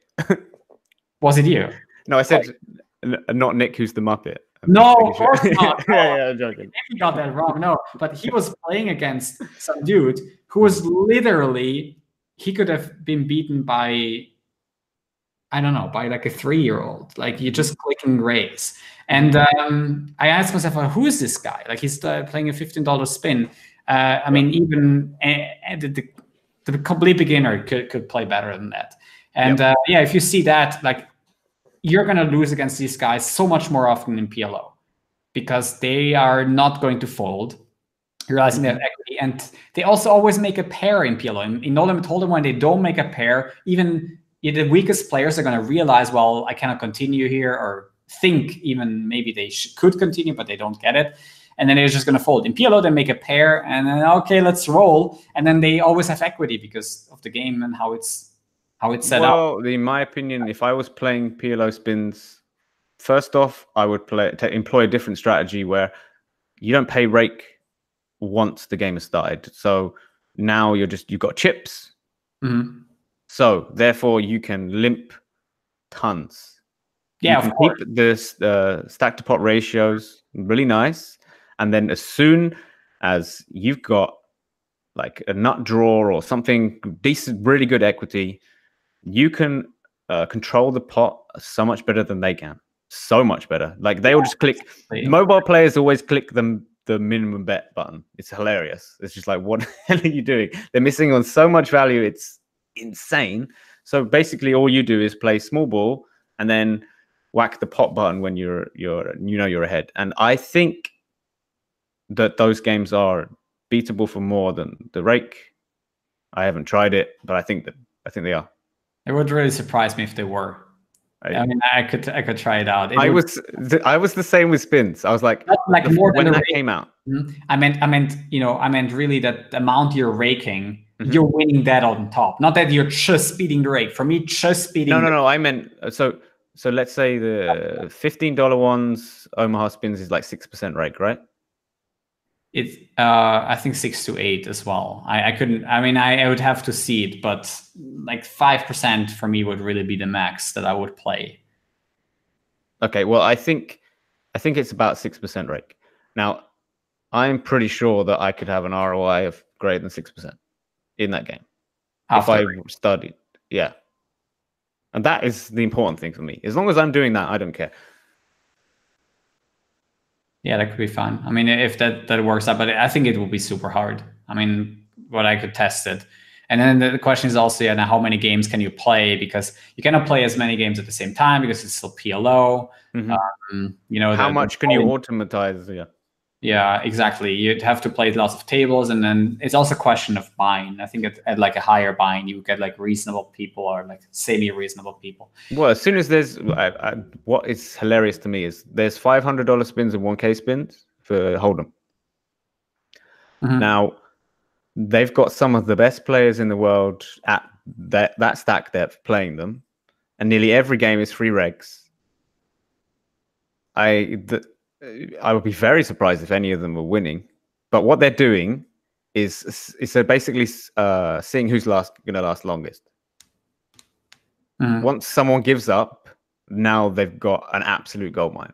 Was it you? No, I said not Nick, who's the Muppet. No, of course not. No. I'm joking. He got that wrong. No, but he was playing against some dude who was literally, he could have been beaten by, I don't know, by like a 3-year-old. Like, you're just clicking raise. And I asked myself, well, who is this guy? Like, he's playing a $15 spin. I mean, even the complete beginner could play better than that. And yeah, if you see that, like, you're going to lose against these guys so much more often in PLO because they are not going to fold, realizing they have equity. And they also always make a pair in PLO. In No Limit Hold'em, when they don't make a pair, even the weakest players are going to realize, well, I cannot continue here, or think even maybe they could continue, but they don't get it. And then they're just going to fold. In PLO, they make a pair, and then, okay, let's roll. And then they always have equity because of the game and how it's set up. Well, in my opinion, if I was playing PLO spins, first off, I would employ a different strategy where you don't pay rake once the game has started. So now you've got chips. So therefore, you can limp tons. Yeah, you can keep the stack to pot ratios really nice. And then as soon as you've got like a nut draw or something decent, really good equity, you can control the pot so much better than they can. So much better. Like, they will just click. Mobile players always click the minimum bet button. It's hilarious. It's just like, what the hell are you doing? They're missing on so much value. It's insane. So basically, all you do is play small ball and then whack the pot button when you're ahead. And I think that those games are beatable for more than the rake. I haven't tried it, but I think they are. It would really surprise me if they were. I mean, I could try it out. I was the same with spins. I was like more when that came out. I meant really that the amount you're raking, you're winning that on top. Not that you're just beating the rake. For me, just beating. No. I meant so let's say the $15 ones Omaha spins is like 6% rake, right? It's I think 6 to 8 as well. I couldn't. I mean, I would have to see it, but like 5% for me would really be the max that I would play. Okay, well, I think it's about 6% rake. Now, I'm pretty sure that I could have an ROI of greater than 6% in that game if I studied. Yeah, and that is the important thing for me. As long as I'm doing that, I don't care. Yeah, that could be fun. I mean, if that works out, but I think it will be super hard. I mean, but I could test it. And then the question is also, now how many games can you play? Because you cannot play as many games at the same time because it's still PLO. How much can you automatize? Yeah. Yeah, exactly. You'd have to play lots of tables, and then it's also a question of buying. I think at like a higher buying, you get like reasonable people or like semi-reasonable people. Well, as soon as there's what is hilarious to me is there's $500 spins and 1K spins for Hold'em. Now, they've got some of the best players in the world at that stack depth playing them, and nearly every game is free regs. I would be very surprised if any of them were winning. But what they're doing is basically seeing who's going to last longest. Once someone gives up, now they've got an absolute goldmine.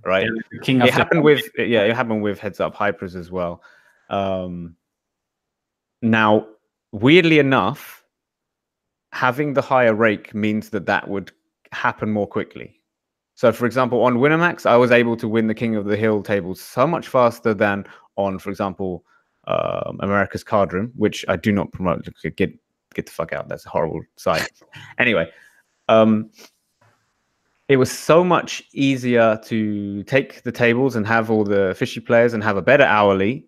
Right? The king of it happened with heads up hypers as well. Now, weirdly enough, having the higher rake means that would happen more quickly. So, for example, on Winamax, I was able to win the King of the Hill tables so much faster than on, for example, America's Card Room, which I do not promote. Get the fuck out. That's a horrible site. Anyway, it was so much easier to take the tables and have all the fishy players and have a better hourly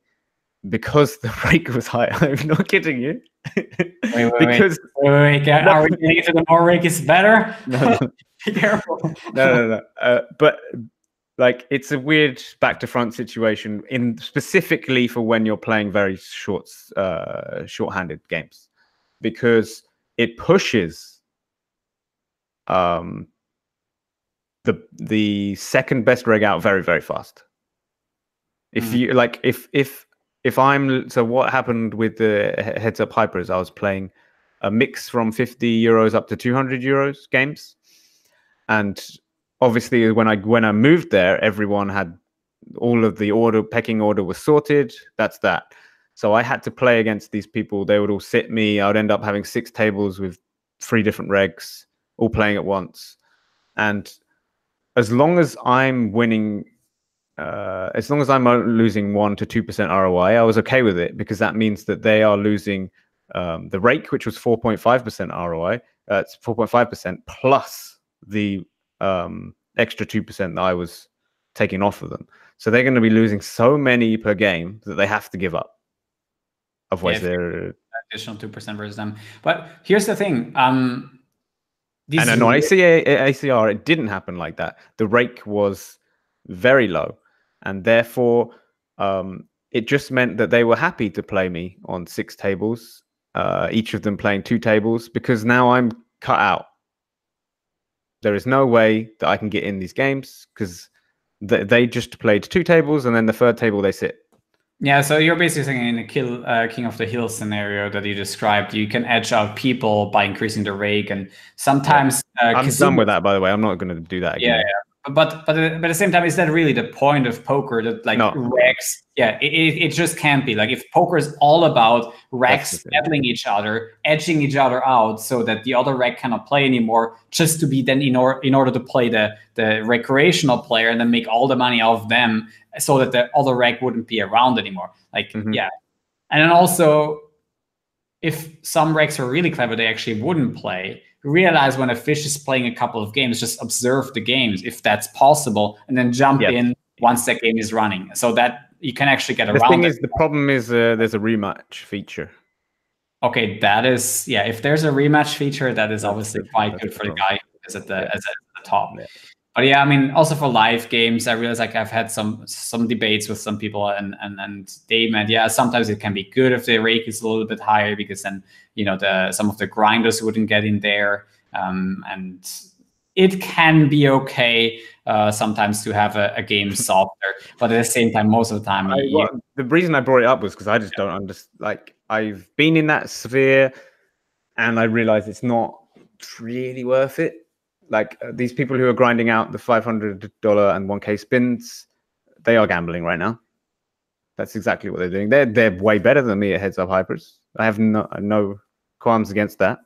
because the rake was higher. I'm not kidding you. Wait. Are we getting into the more rake is better? No. Be careful. No. But like, it's a weird back to front situation specifically for when you're playing very short-handed games, because it pushes the second best reg out very, very fast. If you like, if I'm so what happened with the heads up hypers, I was playing a mix from 50 euros up to 200 euros games, and obviously when I moved there, everyone had all of the pecking order was sorted. That's that. So I had to play against these people. They would all sit me. I would end up having 6 tables with 3 different regs, all playing at once. And as long as I'm winning, as long as I'm losing 1 to 2% ROI, I was okay with it, because that means that they are losing the rake, which was 4.5% ROI. It's 4.5% plus the extra 2% that I was taking off of them. So they're going to be losing so many per game that they have to give up. Otherwise, they're additional 2% versus them. But here's the thing. And on ACR, it didn't happen like that. The rake was very low, and therefore it just meant that they were happy to play me on 6 tables, each of them playing 2 tables, because now I'm cut out. There is no way that I can get in these games, because they just played 2 tables, and then the 3rd table they sit. Yeah, so you're basically saying in the King of the Hill scenario that you described, you can edge out people by increasing the rake, and sometimes I'm done with that, by the way. I'm not going to do that again. Yeah. But at the same time, is that really the point of poker? That like regs, it just can't be. Like, if poker is all about regs battling each other, edging each other out, so that the other reg cannot play anymore, just to be then in order to play the recreational player and then make all the money off them, so that the other reg wouldn't be around anymore. Like, and then also, if some regs are really clever, they actually wouldn't play. Realize when a fish is playing a couple of games, just observe the games if that's possible, and then jump in once that game is running, so that you can actually get around. The problem is there's a rematch feature. Okay, that is if there's a rematch feature, that is obviously quite good for the guy who is at the top. Yeah. But I mean, also for live games, I realize like I've had some debates with some people, and they meant sometimes it can be good if the rake is a little bit higher, because then some of the grinders wouldn't get in there, and it can be okay sometimes to have a game softer, but at the same time, most of the time, the reason I brought it up was because I just don't understand. Like, I've been in that sphere, and I realized it's not really worth it. Like, these people who are grinding out the $500 and 1K spins, they are gambling right now. That's exactly what they're doing. They're way better than me at heads up hypers. I have no qualms against that.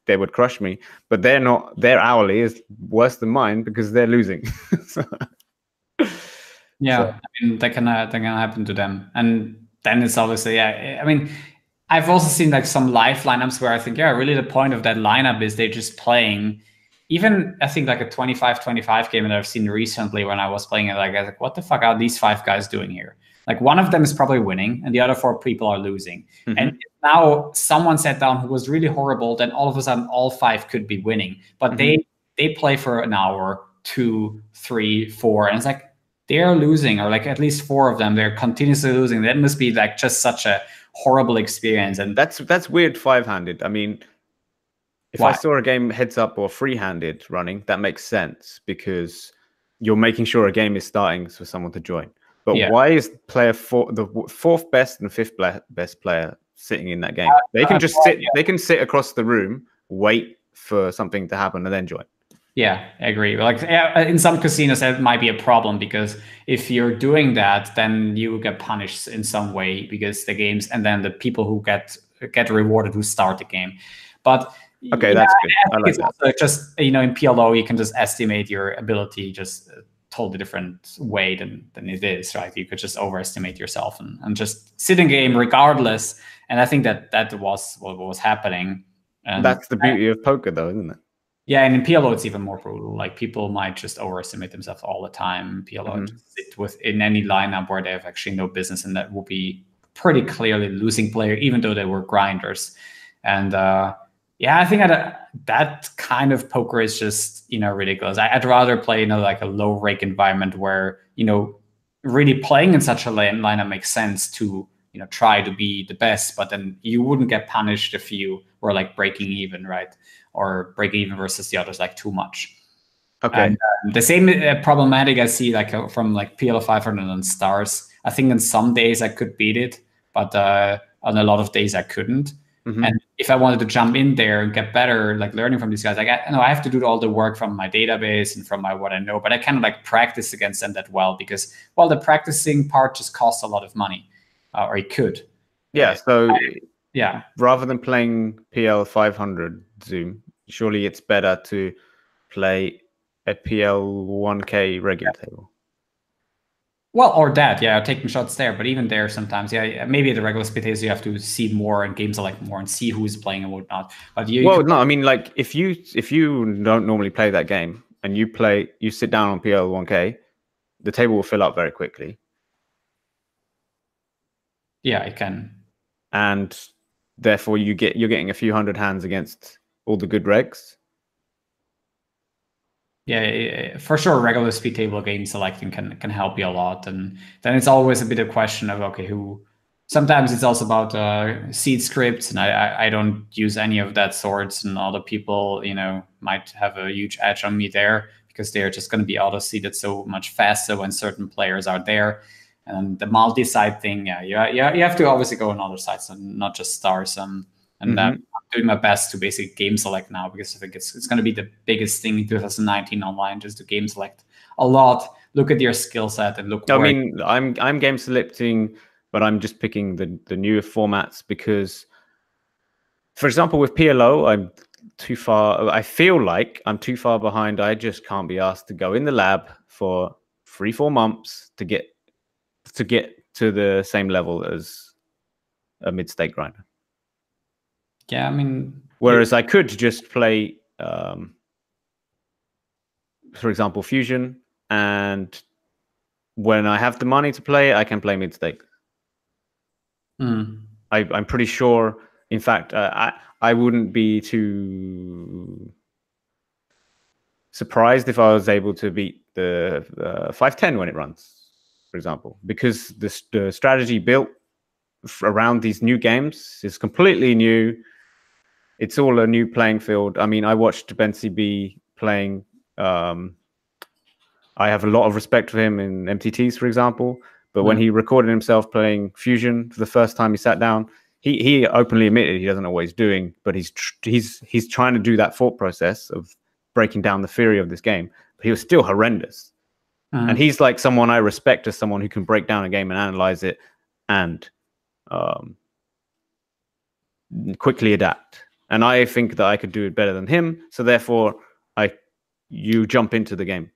They would crush me, but they're not. Their hourly is worse than mine because they're losing. I mean, that can happen to them, and then it's obviously I mean, I've also seen like some live lineups where I think really the point of that lineup is they're just playing. Even I think like a 25-25 game that I've seen recently when I was playing it, like I was like, what the fuck are these 5 guys doing here? Like, one of them is probably winning and the other 4 people are losing. And if now someone sat down who was really horrible, then all of a sudden all 5 could be winning. But they play for an hour, 2, 3, 4, and it's like they're losing, or like at least 4 of them, they're continuously losing. That must be like just such a horrible experience. And that's weird 5-handed. I mean, if I saw a game heads up or free-handed running, that makes sense, because you're making sure a game is starting for someone to join. But why is player 4, the 4th best and 5th best player, sitting in that game? They can just sit. They can sit across the room, wait for something to happen and then join. Yeah, I agree. Like in some casinos, that might be a problem because if you're doing that, then you get punished in some way because the games and then the people who get rewarded who start the game. But okay, that's good. I think it's also just in PLO you can just estimate your ability just a totally different way than it is, right? You could just overestimate yourself and just sit in game regardless. And I think that was what was happening. And that's the beauty of poker, though, isn't it? Yeah, and in PLO it's even more brutal. Like people might just overestimate themselves all the time. PLO just sit within any lineup where they have actually no business, and that will be pretty clearly losing player, even though they were grinders. And yeah, I think that kind of poker is just ridiculous. I'd rather play like a low rake environment where really playing in such a lineup makes sense to try to be the best, but then you wouldn't get punished if you were like breaking even, right? Or breaking even versus the others like too much. Okay. And the same problematic I see like from like PL 500 and stars. I think in some days I could beat it, but on a lot of days I couldn't. And if I wanted to jump in there and get better, like learning from these guys, like I have to do all the work from my database and from what I know, but I kind of like practice against them that well because the practicing part just costs a lot of money, or it could. Yeah. So yeah, rather than playing PL 500 Zoom, surely it's better to play a PL 1K regular table. Well, or that, yeah, taking shots there. But even there, sometimes, yeah, maybe at the regular speed tables you have to see more and games select more and see who's playing and whatnot. But no, I mean, like if you don't normally play that game and you sit down on PL 1K, the table will fill up very quickly. Yeah, it can. And therefore, you're getting a few hundred hands against all the good regs. Yeah, for sure. Regular speed table game selecting can help you a lot, and then it's always a bit of question of who. Sometimes it's also about seed scripts, and I don't use any of that sorts, and other people might have a huge edge on me there because they're just going to be auto seeded so much faster when certain players are there. And the multi-side thing, you have to obviously go on other sides and not just stars. And I'm doing my best to basically game select now because I think it's going to be the biggest thing in 2019 online, just to game select a lot. Look at your skill set and look. I mean, I'm game selecting, but I'm just picking the newer formats because, for example, with PLO, I'm too far. I feel like I'm too far behind. I just can't be asked to go in the lab for 3-4 months to get to the same level as a mid-stake grinder. Yeah, I mean, whereas I could just play, for example, Fusion, and when I have the money to play, I can play mid-stake. I'm pretty sure. In fact, I wouldn't be too surprised if I was able to beat the 510 when it runs, for example, because the strategy built around these new games is completely new. It's all a new playing field. I mean, I watched BenCB playing. I have a lot of respect for him in MTTs, for example. But when he recorded himself playing Fusion for the first time, he sat down. He openly admitted he doesn't know what he's doing, but he's trying to do that thought process of breaking down the theory of this game. But he was still horrendous. And he's like someone I respect as someone who can break down a game and analyze it and quickly adapt. And I think that I could do it better than him. So therefore, you jump into the game.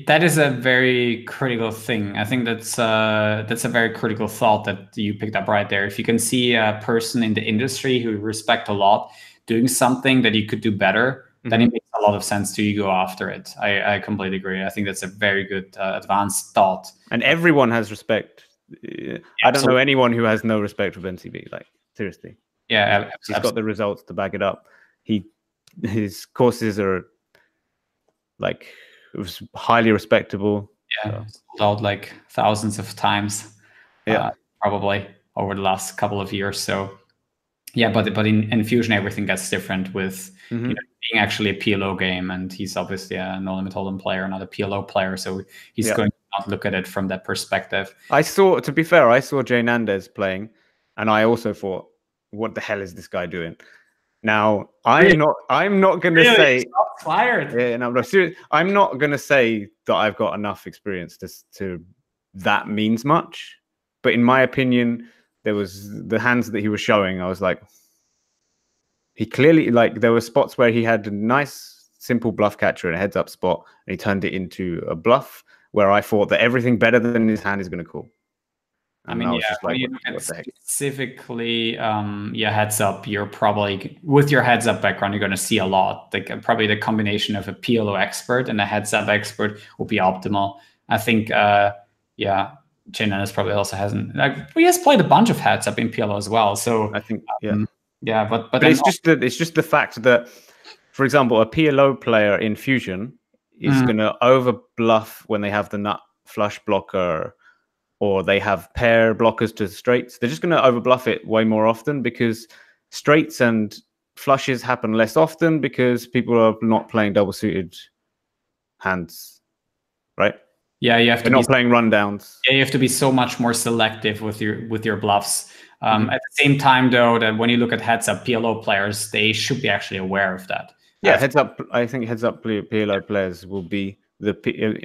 That is a very critical thing. I think that's a very critical thought that you picked up right there. If you can see a person in the industry who you respect a lot doing something that you could do better, then it makes a lot of sense to you go after it. I completely agree. I think that's a very good advanced thought. And everyone has respect. I don't know anyone who has no respect for BenCB. Like, seriously. Yeah, he's got the results to back it up. His courses are like, it was highly respectable. Yeah, sold out like thousands of times. Yeah, probably over the last couple of years. So yeah, but in Fusion everything gets different with being actually a PLO game, and he's obviously a No Limit Hold'em player, not a PLO player, so he's going to not look at it from that perspective. To be fair, I saw Jay Nandez playing, and I also thought, what the hell is this guy doing? Now, I'm not going to Really? say. Shots fired. Yeah, no, serious. I'm not going to say that I've got enough experience to that means much. But in my opinion, there was the hands that he was showing. I was like, he clearly, like, there were spots where he had a nice, simple bluff catcher and a heads up spot, and he turned it into a bluff where I thought that everything better than his hand is going to call. And I mean, was yeah, just when like, you look at what the heck? specifically, heads up, you're probably, with your heads up background, you're going to see a lot. Like probably the combination of a PLO expert and a heads up expert will be optimal. I think, Jlhmac probably also hasn't, like, he has played a bunch of heads up in PLO as well. So I think, yeah. Yeah, but it's just the fact that, for example, a PLO player in Fusion is going to over bluff when they have the nut flush blocker, or they have pair blockers to straights. They're just going to over bluff it way more often because straights and flushes happen less often because people are not playing double suited hands, right? Yeah, you have They're not playing rundowns. Yeah, you have to be so much more selective with your bluffs. At the same time, though, that when you look at heads up PLO players, they should be actually aware of that. Yeah, heads up. I think heads up PLO players will be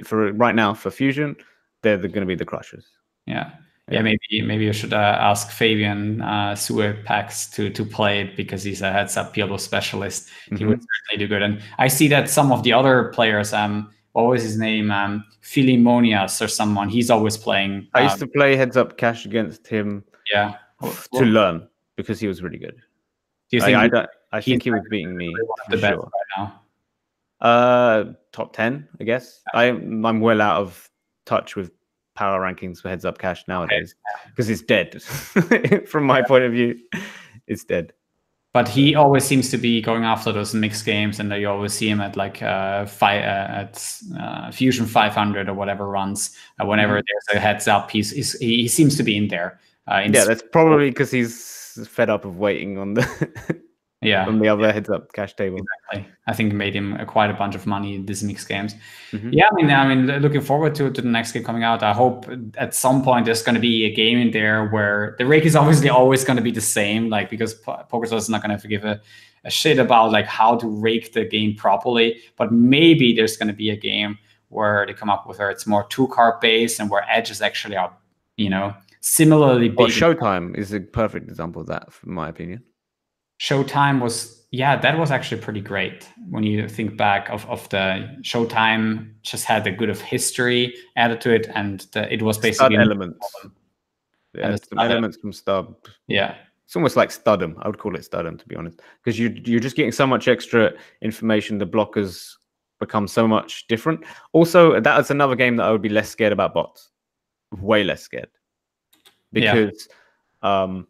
for right now for Fusion. They're going to be the crushers. Yeah. Maybe you should ask Fabian Suepax to play it because he's a heads up PLO specialist. He would certainly do good. And I see that some of the other players, what was his name? Philimonias or someone. He's always playing. I used to play heads up cash against him. Yeah. To learn because he was really good. Do you think I think he was beating me for the best sure. right now? Top 10, I guess. I'm well out of touch with power rankings for heads up cash nowadays because it's dead. From my point of view, it's dead. But he always seems to be going after those mixed games, and you always see him at like Fusion 500 or whatever runs. Whenever there's a heads up, he seems to be in there. That's probably because he's fed up of waiting on the on the other heads up cash table. Exactly. I think it made him quite a bunch of money in these mixed games. Yeah, I mean, looking forward to the next game coming out. I hope at some point there's going to be a game in there where the rake is obviously always going to be the same, like because PokerStars is not going to give a shit about like how to rake the game properly. But maybe there's going to be a game where they come up with where it's more 2-card based and where edges actually are, similarly big. Or Showtime is a perfect example of that, in my opinion. Showtime was, that was actually pretty great. When you think back of the Showtime, just had a good of history added to it, and it was basically Stud elements. Yeah, some elements from Stub. Yeah, it's almost like Studum. I would call it Studum, to be honest, because you're just getting so much extra information. The blockers become so much different. Also, that's another game that I would be less scared about bots. Way less scared. Because I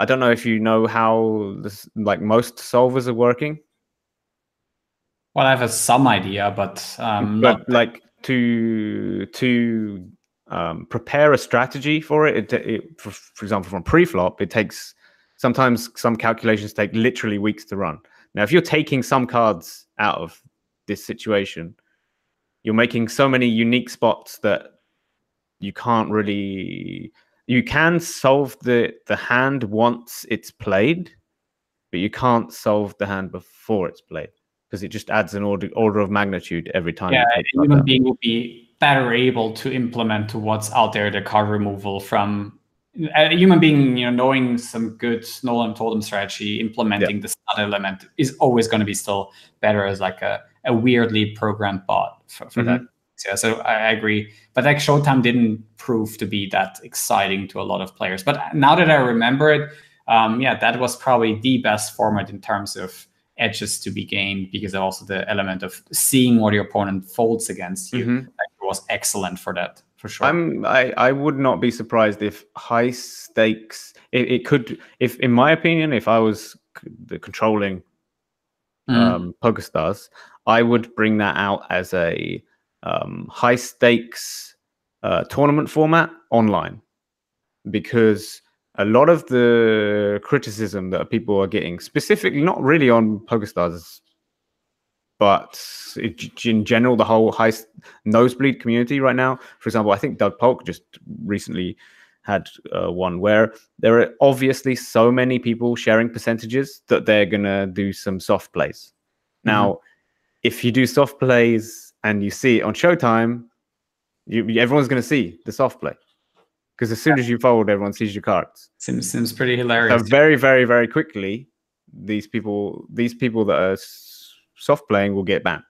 don't know if you know how most solvers are working. Well, I have some idea, but like to prepare a strategy for it, for example, from pre-flop, it takes sometimes some calculations take literally weeks to run. Now, if you're taking some cards out of this situation, you're making so many unique spots that you can't really. You can solve the hand once it's played, but you can't solve the hand before it's played because it just adds an order of magnitude every time. Yeah, a human being will be better able to implement what's out there, the card removal from a human being, knowing some good Nolan Totem strategy, implementing the stud element is always going to be still better as like a weirdly programmed bot for that. Yeah, so I agree. But like Showtime didn't prove to be that exciting to a lot of players. But now that I remember it, that was probably the best format in terms of edges to be gained, because also the element of seeing what your opponent folds against you was excellent for that, for sure. I would not be surprised if high stakes, it could, if in my opinion, if I was the controlling PokerStars, I would bring that out as a high stakes tournament format online, because a lot of the criticism that people are getting, specifically not really on PokerStars, but in general, the whole high nosebleed community right now. For example, I think Doug Polk just recently had one where there are obviously so many people sharing percentages that they're gonna do some soft plays. Now, if you do soft plays and you see it on Showtime, everyone's gonna see the soft play, because as soon as you fold, everyone sees your cards. Seems pretty hilarious. So very, very, very quickly, these people that are soft playing will get banned,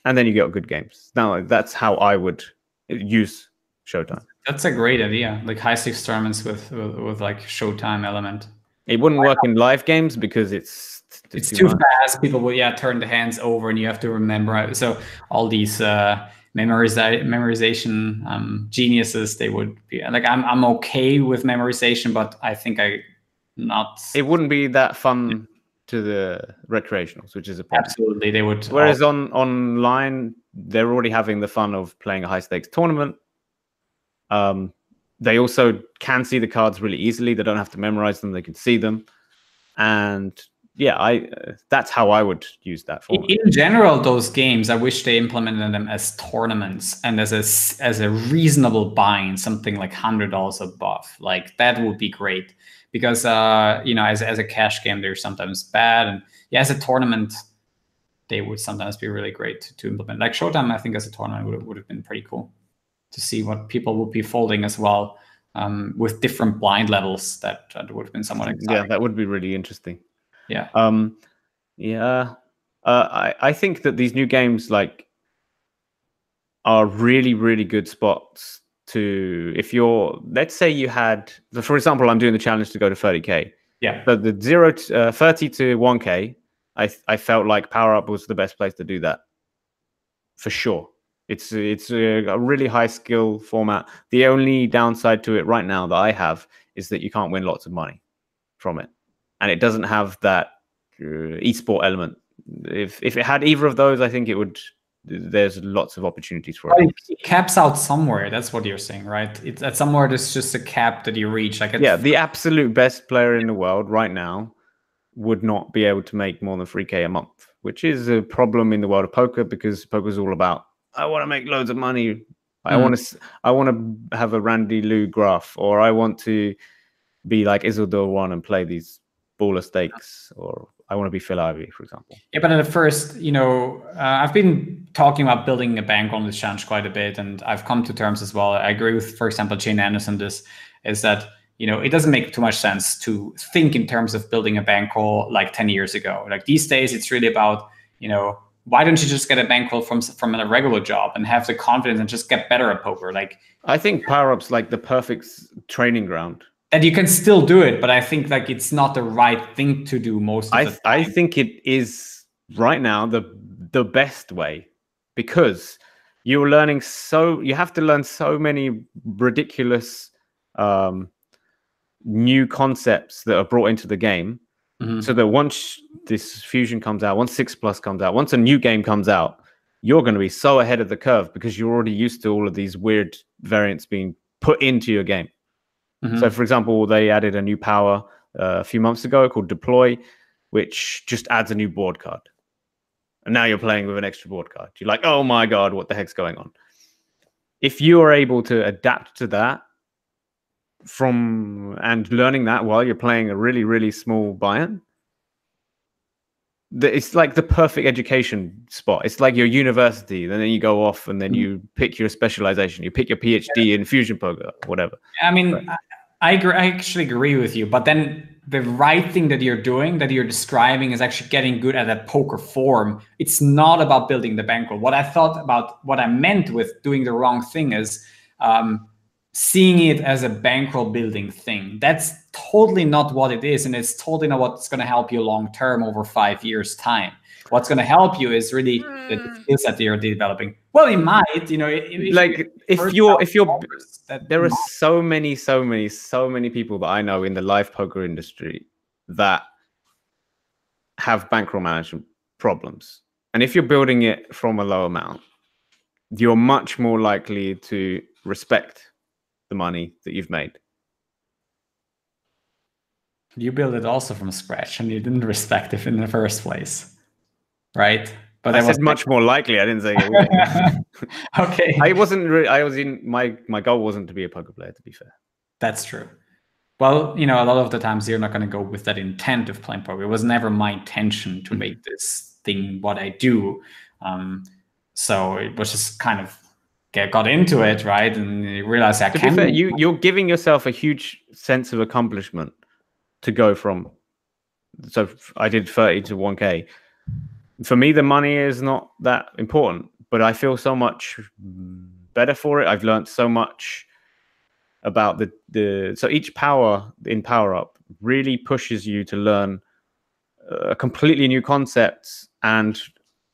and then you get good games. Now, that's how I would use Showtime. That's a great idea. Like high stakes tournaments with like Showtime element. It wouldn't work in live games because it's too fast. People will turn the hands over, and you have to remember. So all these memorization geniuses, they would be like, I'm okay with memorization, but I think it wouldn't be that fun to the recreationals, which is a problem. Absolutely, they would. Whereas online, they're already having the fun of playing a high stakes tournament. They also can see the cards really easily. They don't have to memorize them. They can see them. And yeah, that's how I would use that format. In general, those games, I wish they implemented them as tournaments and as a reasonable buy-in, something like $100 above. Like that would be great, because as a cash game, they're sometimes bad, and as a tournament, they would sometimes be really great to implement. Like Showtime, I think as a tournament would have been pretty cool to see what people would be folding as well, with different blind levels. That would have been somewhat exciting. Yeah, that would be really interesting. Yeah. I think that these new games are really, really good spots to, if you're, let's say you had, for example, I'm doing the challenge to go to 30K. Yeah. But the 30 to 1K, I felt like Power Up was the best place to do that, for sure. It's a really high skill format. The only downside to it right now that I have is that you can't win lots of money from it, and it doesn't have that esport element. If it had either of those, I think it would. There's lots of opportunities for it. It caps out somewhere. That's what you're saying, right? It's at somewhere there's just a cap that you reach. Like the absolute best player in the world right now would not be able to make more than 3K a month, which is a problem in the world of poker, because poker is all about, I want to make loads of money. I want to have a Randy Lou graph, or I want to be like Isildur One and play these baller stakes, or I want to be Phil Ivey, for example. Yeah, but at first, I've been talking about building a bankroll on this challenge quite a bit, and I've come to terms as well. I agree with, for example, Jane Anderson. This is that it doesn't make too much sense to think in terms of building a bankroll like 10 years ago. Like these days, it's really about why don't you just get a bankroll from a regular job and have the confidence and just get better at poker? Like, I think Power Up's like the perfect training ground. And you can still do it, but I think like it's not the right thing to do most of the time. I think it is right now the best way, because you're learning you have to learn so many ridiculous new concepts that are brought into the game. So that once this fusion comes out, once 6+ comes out, once a new game comes out, you're going to be so ahead of the curve, because you're already used to all of these weird variants being put into your game. So, for example, they added a new power a few months ago called Deploy, which just adds a new board card. And now you're playing with an extra board card. You're like, oh my God, what the heck's going on? If you are able to adapt to that and learning that while you're playing a really, really small buy-in, it's like the perfect education spot. It's like your university. And then you go off and then you pick your specialization. You pick your PhD in fusion poker, whatever. I mean, I actually agree with you. But then the right thing that you're doing, that you're describing, is actually getting good at that poker form. It's not about building the bankroll. What I meant with doing the wrong thing is seeing it as a bankroll building thing. That's totally not what it is, and it's totally not what's going to help you long term over 5 years time. What's going to help you is really the skills that you're developing. Well, it might, there are so many people that I know in the live poker industry that have bankroll management problems, and if you're building it from a low amount, you're much more likely to respect the money that you've made. You build it also from scratch, and you didn't respect it in the first place, right? But I said much more likely. I didn't say it would. Okay. I wasn't. My goal wasn't to be a poker player, to be fair. That's true. Well, a lot of the times you're not going to go with that intent of playing poker. It was never my intention to make this thing what I do. So it was just kind of got into it, right? And you realize I can. To be fair, you're giving yourself a huge sense of accomplishment to go from. So I did 30 to 1K. For me, the money is not that important, but I feel so much better for it. I've learned so much about so each power in Power Up really pushes you to learn a completely new concepts, and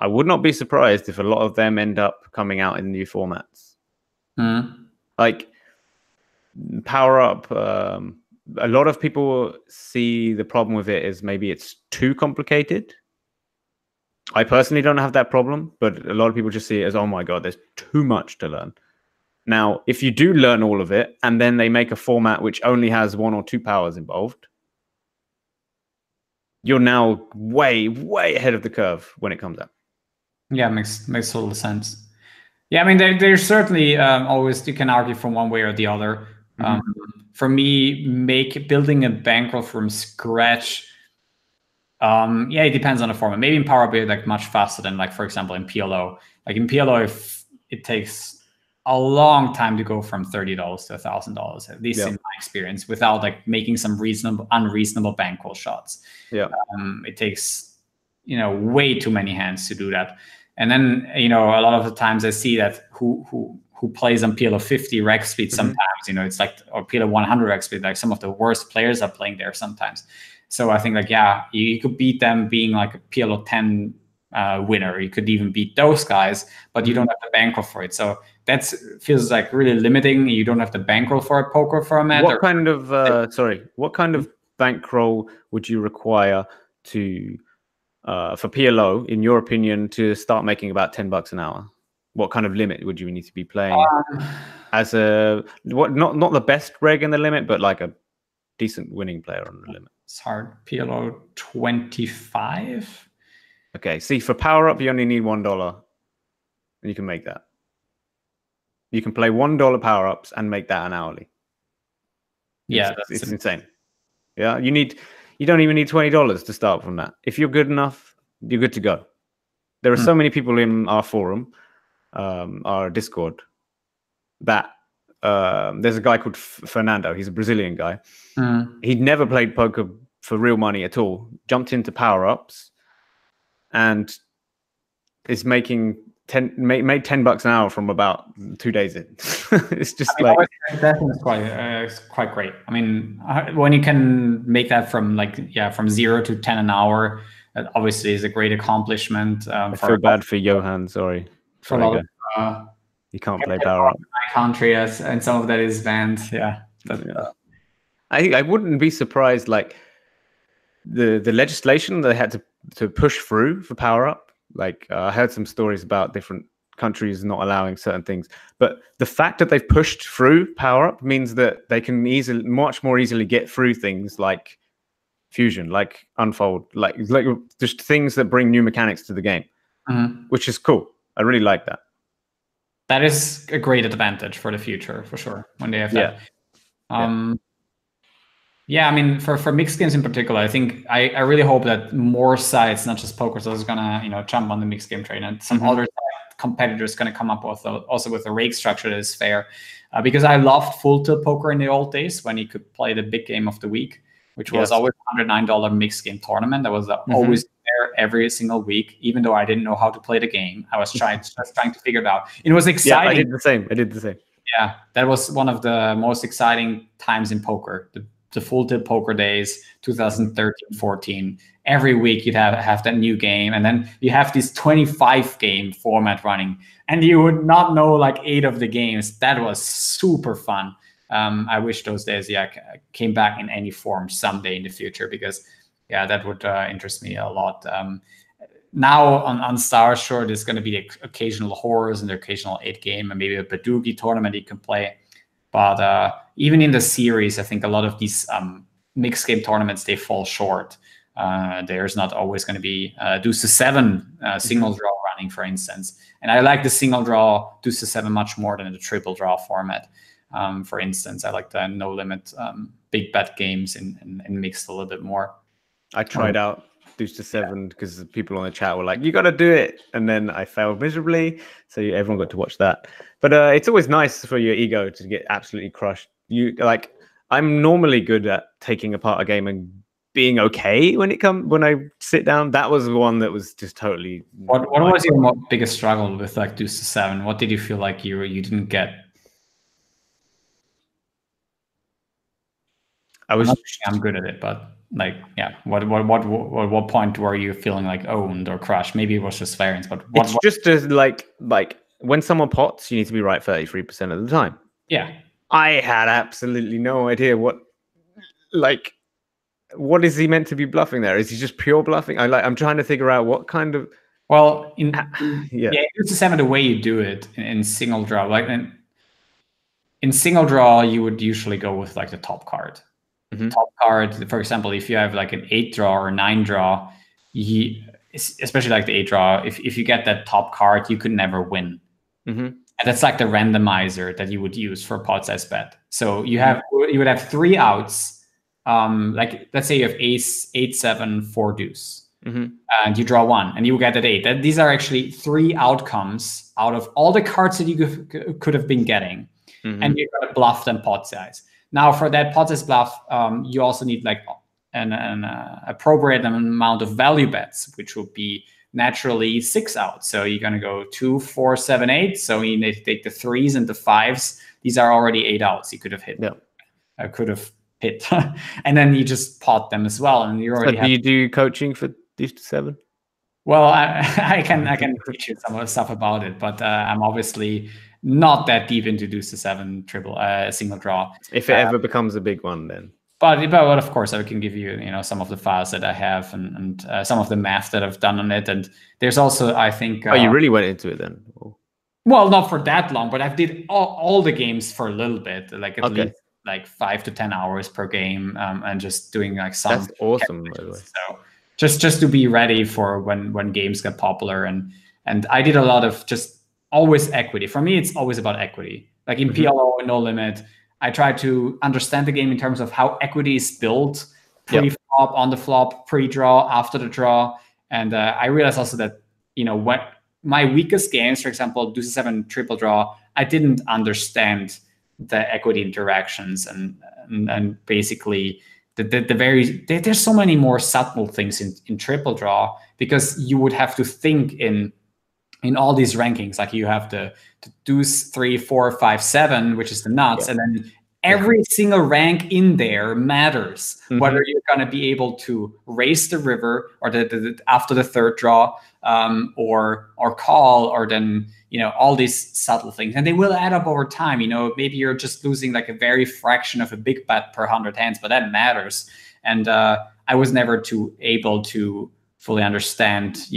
I would not be surprised if a lot of them end up coming out in new formats. Like Power Up, a lot of people see the problem with it as maybe it's too complicated. I personally don't have that problem, but a lot of people just see it as, oh my God, there's too much to learn. Now, if you do learn all of it, and then they make a format which only has 1 or 2 powers involved, you're now way, way ahead of the curve when it comes out. Yeah, makes total sense. Yeah, I mean, there's certainly always, you can argue from one way or the other. For me, building a bankroll from scratch, yeah, it depends on the format. Maybe in Power Up, like much faster than, like, for example, in PLO. Like in PLO, if it takes a long time to go from $30 to $1,000, at least in my experience, without like making some unreasonable bankroll shots. Yeah, it takes way too many hands to do that. And then a lot of the times I see that who plays on PLO 50 rec speed sometimes, it's like, or PLO 100 rec speed, like some of the worst players are playing there sometimes. So I think, like, yeah, you could beat them being like a PLO 10 winner. You could even beat those guys, but you don't have the bankroll for it. So that feels like really limiting. You don't have the bankroll for a poker format. What kind of bankroll would you require to for PLO, in your opinion, to start making about $10 an hour? What kind of limit would you need to be playing as not the best reg in the limit, but like a decent winning player on the limit? It's hard. PLO 25. Okay, see, for Power Up, you only need $1, and you can make that. You can play $1 Power Ups and make that an hourly. Yeah, it's insane. Yeah, you don't even need $20 to start from that. If you're good enough, you're good to go. There are so many people in our forum, our Discord, that there's a guy called Fernando. He's a Brazilian guy. He'd never played poker for real money at all. Jumped into Power Ups and is making made $10 an hour from about 2 days in. It's just that is quite great. I mean, when you can make that from from 0 to 10 an hour, that obviously is a great accomplishment. I feel bad for Johan. Sorry, for a lot of, you can't play Power Up. My country, and some of that is banned. Yeah, I wouldn't be surprised. Like the legislation they had to push through for Power Up. Like I heard some stories about different countries not allowing certain things, but the fact that they've pushed through Power Up means that they can much more easily get through things like Fusion, like Unfold, like just things that bring new mechanics to the game, which is cool. I really like that. That is a great advantage for the future, for sure, when they have that. Yeah, I mean, for mixed games in particular, I think I really hope that more sites, not just PokerStars, is gonna jump on the mixed game train, and some other competitors gonna come up with also with a rake structure that is fair. Because I loved full tilt poker in the old days when you could play the big game of the week, which was always $109 mixed game tournament. That was always there every single week, even though I didn't know how to play the game. I was trying to figure it out. It was exciting. Yeah, I did the same. Yeah, that was one of the most exciting times in poker. The full tilt poker days, 2013-14. Every week you'd have that new game, and then you have this 25 game format running, and you would not know like 8 of the games. That was super fun. I wish those days came back in any form someday in the future, because that would interest me a lot. Now on Stars, sure, there's going to be the occasional horrors and the occasional 8 game, and maybe a Badoogie tournament you can play. But even in the series, I think a lot of these mixed game tournaments, they fall short. There's not always going to be deuce to 7 single draw running, for instance. And I like the single draw deuce to 7 much more than the triple draw format. For instance, I like the no limit big bet games and mixed a little bit more. I tried out deuce to 7 because people on the chat were like, "You got to do it," and then I failed miserably. So everyone got to watch that. But it's always nice for your ego to get absolutely crushed. I'm normally good at taking apart a game and being okay when I sit down. That was one that was just totally. What was your biggest struggle with like deuce to 7? What did you feel like you didn't get? I'm good at it, but like, yeah. What point were you feeling like owned or crushed? Maybe it was just variance, but just as like when someone pots, you need to be right 33% of the time. Yeah. I had absolutely no idea what is he meant to be bluffing there? Is he just pure bluffing? I'm trying to figure out what kind of. Well, in deuce to 7, the way you do it in single draw, like in single draw, you would usually go with like the top card. Mm-hmm. Top card, for example, if you have like an 8 draw or 9 draw, especially like the 8 draw, if you get that top card, you could never win. Mm-hmm. And that's like the randomizer that you would use for pot size bet. So you would have 3 outs. Like let's say you have ace, 8, 7, 4 deuce, and you draw 1, and you get that 8. These are actually 3 outcomes out of all the cards that you could have been getting, and you're gonna bluff them pot size. Now, for that pot size bluff, you also need like an appropriate amount of value bets, which would be naturally 6 outs. So you're gonna go 2, 4, 7, 8. So you need to take the 3s and the 5s. These are already 8 outs. You could have hit. Yeah. Could have hit, and then you just pot them as well. And you already. So do you do coaching for deuce to 7? Well, I can teach you some stuff about it, but I'm obviously not that deep into deuce to 7 single draw. If it ever becomes a big one, then. But of course, I can give you some of the files that I have and some of the math that I've done on it. And there's also, I think. Oh, you really went into it then? Well, not for that long, but I've did all the games for a little bit, like at least like 5 to 10 hours per game, and just doing like some. That's awesome, by the way. So just to be ready for when games get popular, and I did a lot of just always equity. For me, it's always about equity. Like in PLO and No Limit, I try to understand the game in terms of how equity is built, pre-flop, on the flop, pre-draw, after the draw, and I realized also that when my weakest games, for example, deuce to 7 triple draw, I didn't understand the equity interactions and basically there's so many more subtle things in triple draw, because you would have to think in all these rankings. Like you have the deuce 3, 4, 5, 7, which is the nuts, and then every single rank in there matters. Whether you're going to be able to raise the river or the after the third draw, or call, or then all these subtle things, and they will add up over time. Maybe you're just losing like a very fraction of a big bet per 100 hands, but that matters. And I was never able to fully understand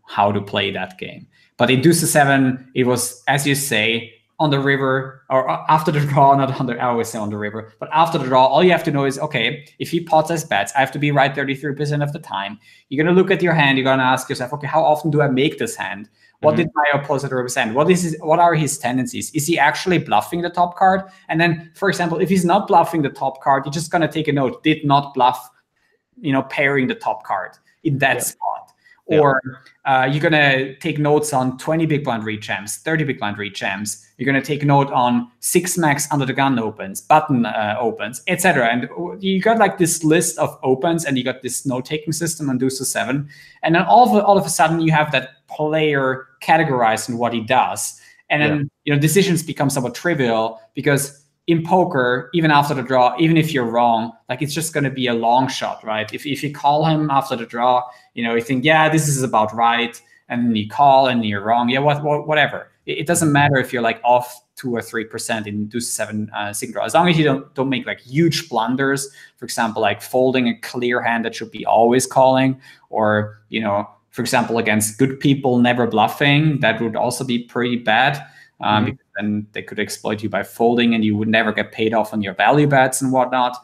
how to play that game. But in deuce to 7, it was, as you say, on the river, or after the draw, not on the, I always say on the river, but after the draw, all you have to know is, okay, if he pots as bets, I have to be right 33% of the time. You're going to look at your hand, you're going to ask yourself, okay, how often do I make this hand? What did my opposite represent? What are his tendencies? Is he actually bluffing the top card? And then, for example, if he's not bluffing the top card, you're just going to take a note, did not bluff, pairing the top card in that spot. Or you're going to take notes on 20 big blind read jams, 30 big blind read jams. You're going to take note on 6 max under the gun opens, button opens, etc. And you got like this list of opens, and you got this note-taking system on deuce to 7. And then all of a sudden you have that player categorized in what he does. And then decisions become somewhat trivial, because in poker, even after the draw, even if you're wrong, like it's just going to be a long shot, right? If you call him after the draw, you think, yeah, this is about right, and then you call and you're wrong, whatever. It doesn't matter if you're like off 2 or 3% in deuce to 7 single draw, as long as you don't make like huge blunders. For example, like folding a clear hand that should be always calling, or for example, against good people never bluffing. That would also be pretty bad. Because then they could exploit you by folding, and you would never get paid off on your value bets and whatnot.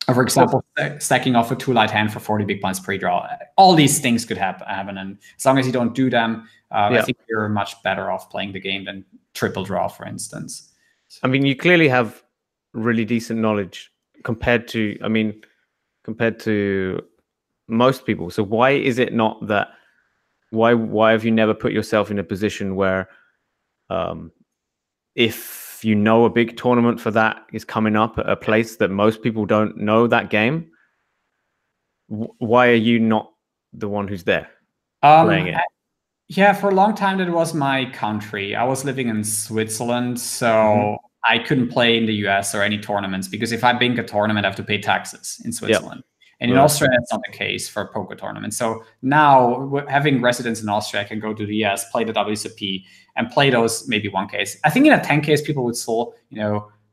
Or for example, stacking off a 2-light hand for 40 big blinds pre-draw. All these things could happen, and as long as you don't do them, I think you're much better off playing the game than triple draw, for instance. I mean, you clearly have really decent knowledge compared to most people. So why is it not that? Why have you never put yourself in a position where, if you know a big tournament for that is coming up at a place that most people don't know that game, why are you not the one who's there playing it? Yeah, for a long time that was my country. I was living in Switzerland, so I couldn't play in the US or any tournaments because if I bink a tournament, I have to pay taxes in Switzerland. And in Austria, that's not the case for poker tournaments. So now, having residence in Austria, I can go to the US, play the WSOP, and play those maybe 1Ks. I think in a 10Ks, people would still,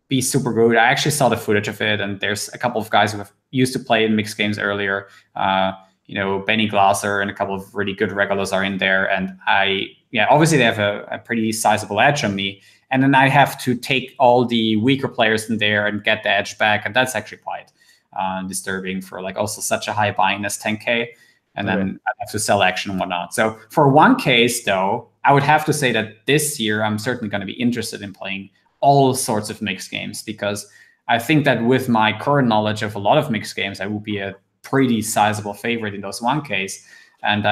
be super good. I actually saw the footage of it, and there's a couple of guys who have used to play in mixed games earlier. Benny Glasser and a couple of really good regulars are in there. And obviously they have a pretty sizable edge on me. And then I have to take all the weaker players in there and get the edge back. And that's actually quite disturbing for like also such a high buy-in as 10K. And then I have to sell action and whatnot. So for 1Ks though, I would have to say that this year I'm certainly going to be interested in playing all sorts of mixed games, because I think that with my current knowledge of a lot of mixed games, I will be a pretty sizable favorite in those 1Ks. And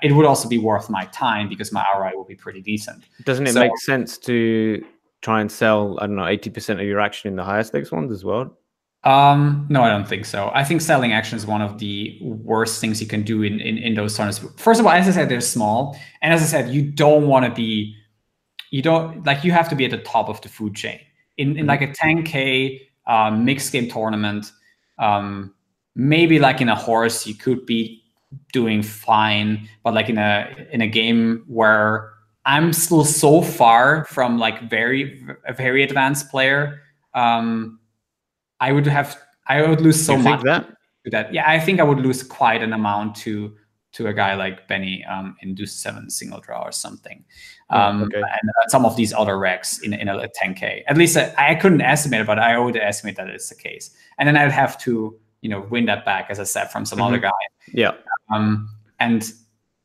it would also be worth my time because my ROI will be pretty decent. Doesn't it make sense to try and sell, 80% of your action in the higher stakes ones as well? No, I don't think so. I think selling action is one of the worst things you can do in those tournaments. First of all, as I said, they're small. And as I said, you have to be at the top of the food chain. In like a 10K mixed game tournament, maybe like in a horse, you could be doing fine, but like in a game where I'm still so far from like a very advanced player, I would lose so much to that. Yeah, I think I would lose quite an amount to a guy like Benny in Deuce 7 single draw or something. And some of these other Rakes in a 10K. At least I couldn't estimate it, but I would estimate that it's the case. And then I'd have to win that back, as I said, from some other guy. Yeah. And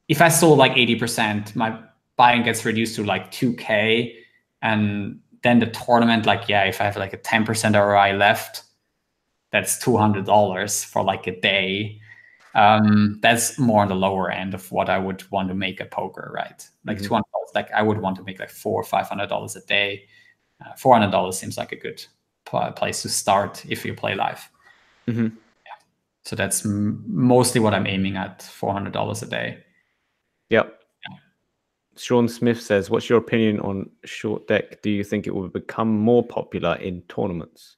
if I sold like 80%, my buying gets reduced to like 2K. And then the tournament, if I have like a 10% ROI left, that's $200 for like a day. That's more on the lower end of what I would want to make at poker, right? Like $200. Like I would want to make like $400 or $500 a day. $400 seems like a good place to start if you play live. So that's mostly what I'm aiming at, $400 a day. Yep. Yeah. Sean Smith says, what's your opinion on short deck? Do you think it will become more popular in tournaments?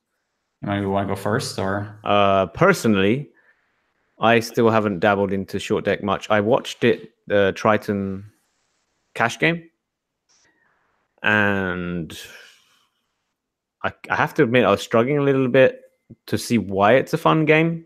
You want to go first, or? Personally, I still haven't dabbled into short deck much. I watched it, the Triton cash game. And I have to admit, I was struggling a little bit to see why it's a fun game.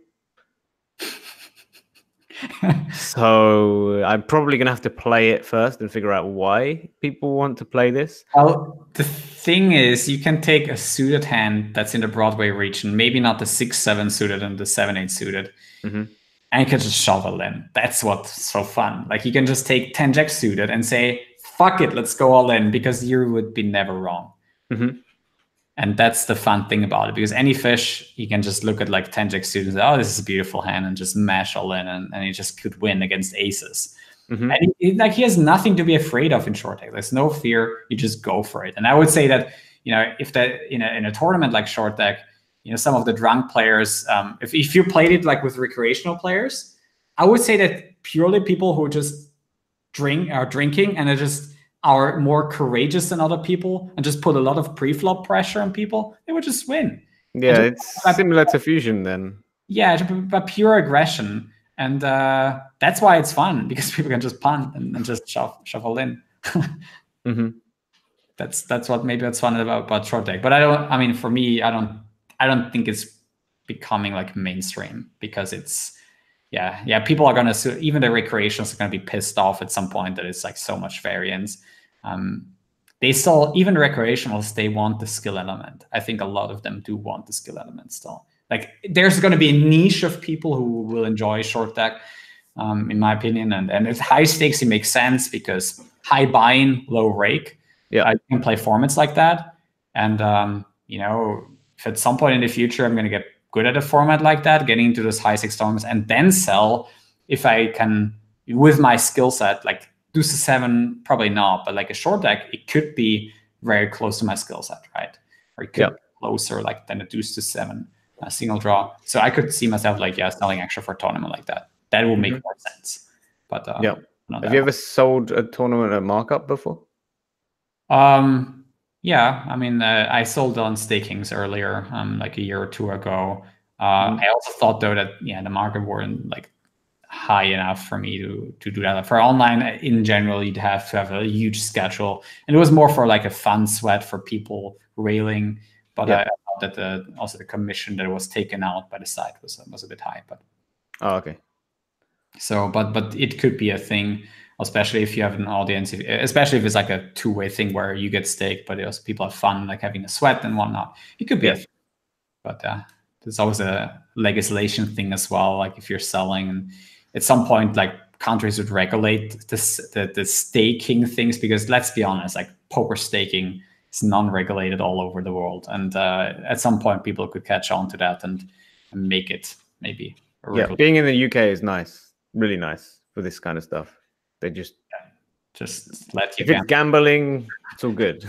So I'm probably going to have to play it first and figure out why people want to play this. Well, the thing is, you can take a suited hand that's in the Broadway region, maybe not the 6-7 suited and the 7-8 suited, and you can just shovel in. That's what's so fun. Like you can just take 10-jack suited and say, fuck it, let's go all in, because you would be never wrong. And that's the fun thing about it, because any fish, you can just look at like 10-jack suited and say, oh, this is a beautiful hand, and just mash all in, and he just could win against aces. And he has nothing to be afraid of in short deck. There's no fear. You just go for it. And I would say that, if that in a tournament like short deck, some of the drunk players, if you played it like with recreational players, I would say that purely people who just are drinking and are more courageous than other people and just put a lot of pre-flop pressure on people, they would just win. Yeah, it's similar to Fusion then. Yeah, but pure aggression. And that's why it's fun, because people can just punt and just shuffle in. That's what maybe that's fun about short deck. But for me, I don't think it's becoming like mainstream, because it's people are gonna even the recreationals are gonna be pissed off at some point that it's like so much variance. They still, even the recreationals, they want the skill element. I think a lot of them do want the skill element still. Like there's going to be a niche of people who will enjoy short deck, in my opinion. And if high stakes, it makes sense because high buy-in, low rake. Yeah, I can play formats like that. And you know, if at some point in the future I'm going to get good at a format like that, getting into those high stakes tournaments, and then sell, if I can with my skill set, like deuce to seven, probably not, but like a short deck, it could be very close to my skill set, right? Or it could be closer like than a deuce to seven single draw. So I could see myself like selling extra for a tournament like that. That will make more sense. But have you ever sold a tournament at markup before? Yeah, I mean, I sold on stakings earlier, like a year or two ago. I also thought though that the market weren't like high enough for me to do that. For online in general, you'd have to have a huge schedule, and it was more for like a fun sweat for people railing. But I thought that also the commission that was taken out by the site was a bit high. But okay. So, but it could be a thing, especially if you have an audience, especially if it's like a two-way thing where you get staked, but also people have fun, like having a sweat and whatnot. It could be a thing. But there's always a legislation thing as well. Like if you're selling, and at some point, like countries would regulate the staking things, because let's be honest, like poker staking is non-regulated all over the world, and at some point, people could catch on to that and make it maybe. Being in the UK is nice. Really nice for this kind of stuff. They just let you. If it's gambling, it's all good.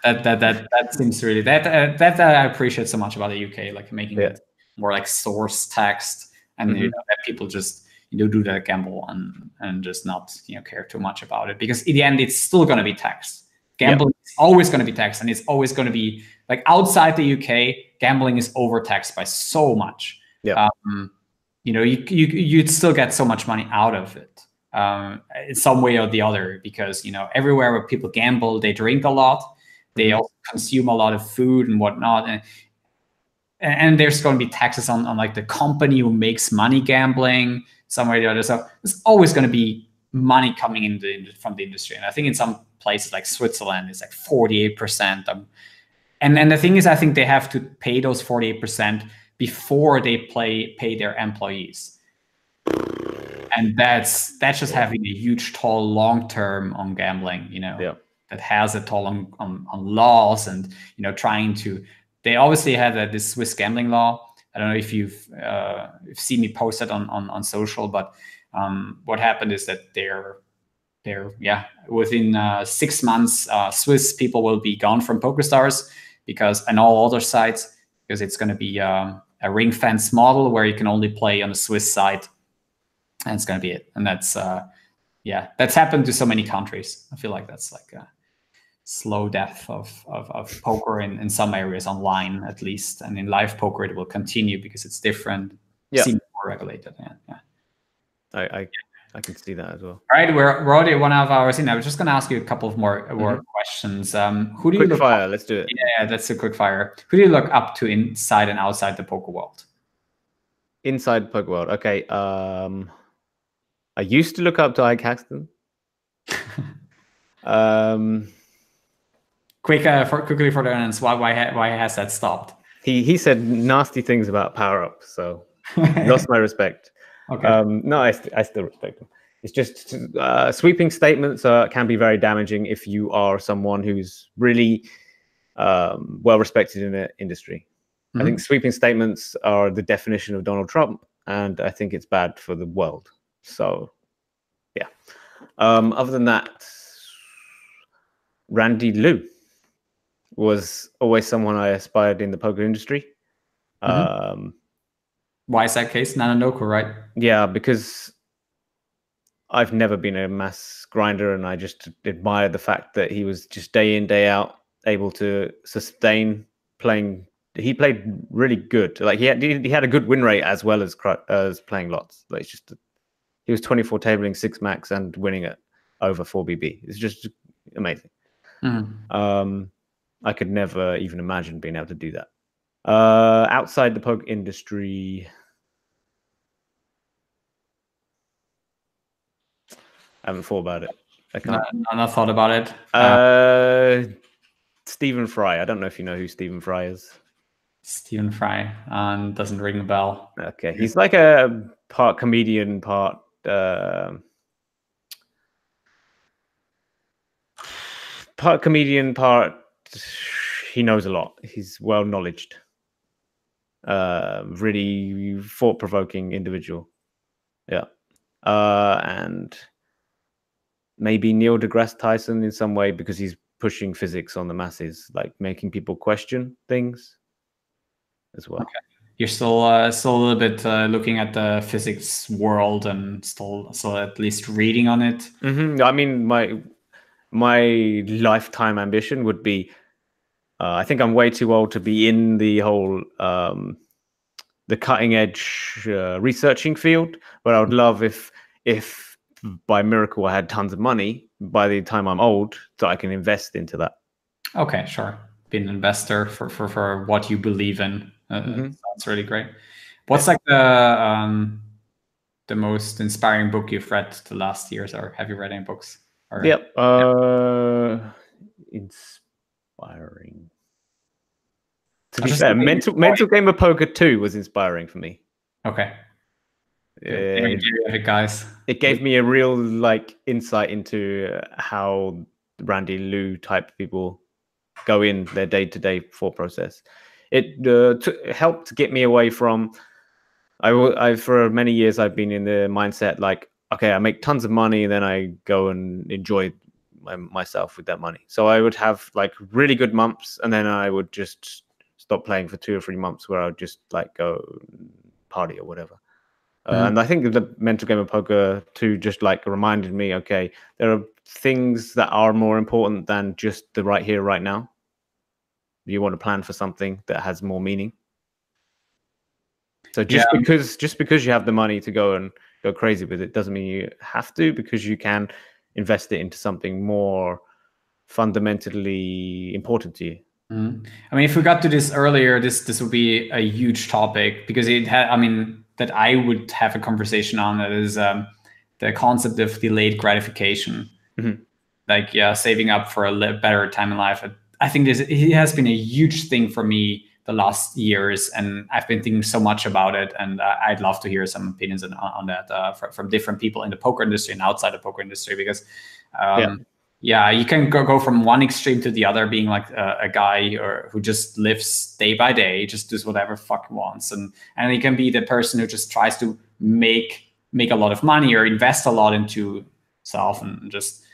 that seems really that I appreciate so much about the UK, like making it more like source text, and that people just do that gamble and just not care too much about it, because in the end it's still going to be text. Gambling is always going to be text, and it's always going to be like outside the UK, gambling is overtaxed by so much. You'd still get so much money out of it in some way or the other, because everywhere where people gamble, they drink a lot, they also consume a lot of food and whatnot, and there's going to be taxes on like the company who makes money gambling some way or the other. So there's always going to be money coming in from the industry, and I think in some places like Switzerland it's like 48%. And the thing is, I think they have to pay those 48% before they pay their employees, and that's just having a huge toll long term on gambling. That has a toll on laws, and trying to. They obviously have this Swiss gambling law. I don't know if you've seen me post it on social, but what happened is that they're within 6 months, Swiss people will be gone from PokerStars, and all other sites, because it's going to be a ring fence model where you can only play on a Swiss site, and it's going to be it. And that's happened to so many countries. I feel like that's like a slow death of poker in some areas, online at least, and in live poker it will continue because it's different. Seems more regulated. I can see that as well. All right, we're already 1 hour in. I was just going to ask you a couple of more questions. Who do you look fire? Let's do it. Yeah, that's a quick fire. Who do you look up to inside and outside the poker world? Inside the poker world, okay. I used to look up to Ike Haxton. Quickly for the audience, why has that stopped? He said nasty things about Power Up, so lost my respect. Okay. No, I still respect him. It's just sweeping statements can be very damaging if you are someone who's really well respected in the industry. I think sweeping statements are the definition of Donald Trump, and I think it's bad for the world. So, yeah. Other than that, Randy Liu was always someone I aspired in the poker industry. Why is that case? Nananoku, right? Yeah, because I've never been a mass grinder, and I just admired the fact that he was just day in, day out able to sustain playing. He played really good. Like he had a good win rate as well as playing lots. Like it's just he was 24 tabling 6 max and winning it over 4 BB. It's just amazing. I could never even imagine being able to do that. Outside the poker industry, I haven't thought about it. I can't. No, not thought about it. Stephen Fry. I don't know if you know who Stephen Fry is. Stephen Fry doesn't ring a bell. Okay, he's like a part comedian, part he knows a lot. He's well knowledged. Really thought-provoking individual. Yeah. And maybe Neil deGrasse Tyson in some way, because he's pushing physics on the masses, like making people question things as well. Okay. You're still a little bit looking at the physics world and still at least reading on it. I mean, my lifetime ambition would be, I think I'm way too old to be in the whole the cutting edge researching field, but I would love if by miracle I had tons of money by the time I'm old, so I can invest into that. Okay, sure. Be an investor for what you believe in. Sounds really great. What's like the most inspiring book you've read the last years, or have you read any books? Or, yep. Inspiring. To be fair, Mental Game of Poker 2 was inspiring for me. Okay. There you have it, guys. It gave me a real insight into how Randy Liu type people go in their day-to-day thought process. It helped get me away from. I for many years I've been in the mindset like, okay, I make tons of money and then I go and enjoy myself with that money. So I would have like really good months and then I would just stop playing for 2 or 3 months where I would just like go party or whatever. And I think the Mental Game of Poker 2 just like reminded me, okay, there are things that are more important than just the right here, right now. You want to plan for something that has more meaning. So just because you have the money to go crazy with it doesn't mean you have to, because you can invest it into something more fundamentally important to you. I mean, if we got to this earlier, this would be a huge topic, because it had, I mean, that I would have a conversation on that is the concept of delayed gratification. Like, saving up for a better time in life. I think it has been a huge thing for me the last years, and I've been thinking so much about it, and I'd love to hear some opinions on that from different people in the poker industry and outside the poker industry, because you can go from one extreme to the other, being like a guy who just lives day by day, just does whatever fuck he wants, and he can be the person who just tries to make a lot of money or invest a lot into self, and just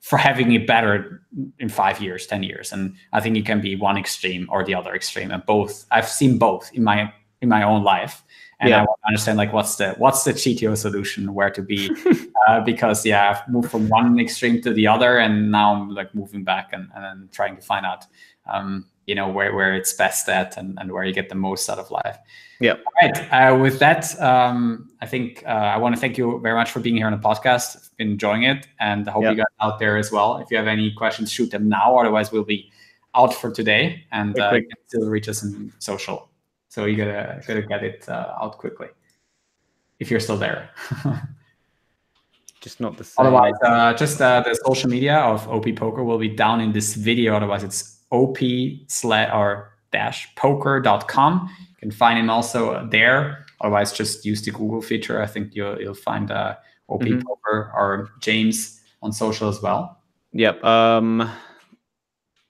for having it better in 5 years, 10 years. And I think it can be one extreme or the other extreme, and both. I've seen both in my own life, and I want to understand like what's the GTO solution, where to be, because I've moved from one extreme to the other, and now I'm like moving back and then trying to find out where it's best at, and where you get the most out of life. Yeah. All right. With that, I think I want to thank you very much for being here on the podcast. I've been enjoying it, and I hope you guys out there as well. If you have any questions, shoot them now. Otherwise, we'll be out for today, and you can still reach us in social. So you gotta get it out quickly if you're still there. Just not the same. Otherwise, the social media of OP Poker will be down in this video. Otherwise, it's op/poker.com. You can find him also there. Otherwise, just use the Google feature. I think you'll find OP Poker or James on social as well. Yep.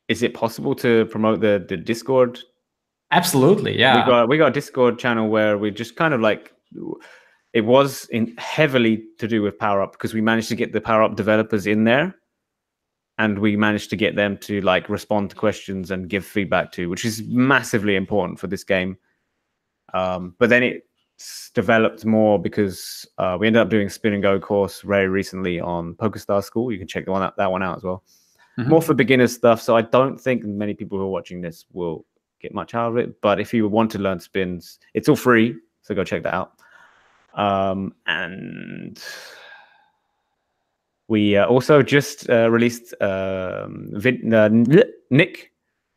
Is it possible to promote the Discord? Absolutely, yeah. We got a Discord channel where we just kind of like, it was heavily to do with Power Up, because we managed to get the Power Up developers in there, and we managed to get them to like respond to questions and give feedback to, which is massively important for this game. But then it's developed more because we ended up doing a spin and go course very recently on PokerStars School. You can check that one out as well. More for beginner stuff. So I don't think many people who are watching this will get much out of it. But if you want to learn spins, it's all free. So go check that out. And we also just released Nick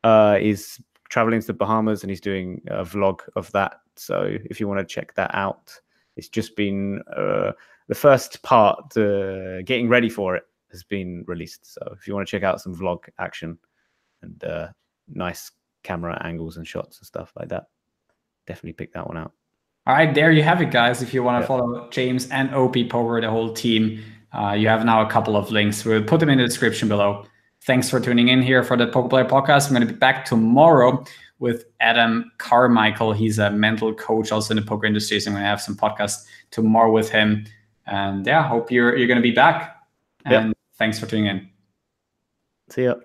is traveling to the Bahamas, and he's doing a vlog of that. So if you want to check that out, it's just been the first part, getting ready for it, has been released. So if you want to check out some vlog action and nice camera angles and shots and stuff like that, definitely pick that one out. All right, there you have it, guys. If you want to follow James and OP Poker, the whole team, you have now a couple of links. We'll put them in the description below. Thanks for tuning in here for the Poker Player Podcast. I'm going to be back tomorrow with Adam Carmichael. He's a mental coach also in the poker industry. So I'm going to have some podcasts tomorrow with him. And yeah, hope you're going to be back. And thanks for tuning in. See ya.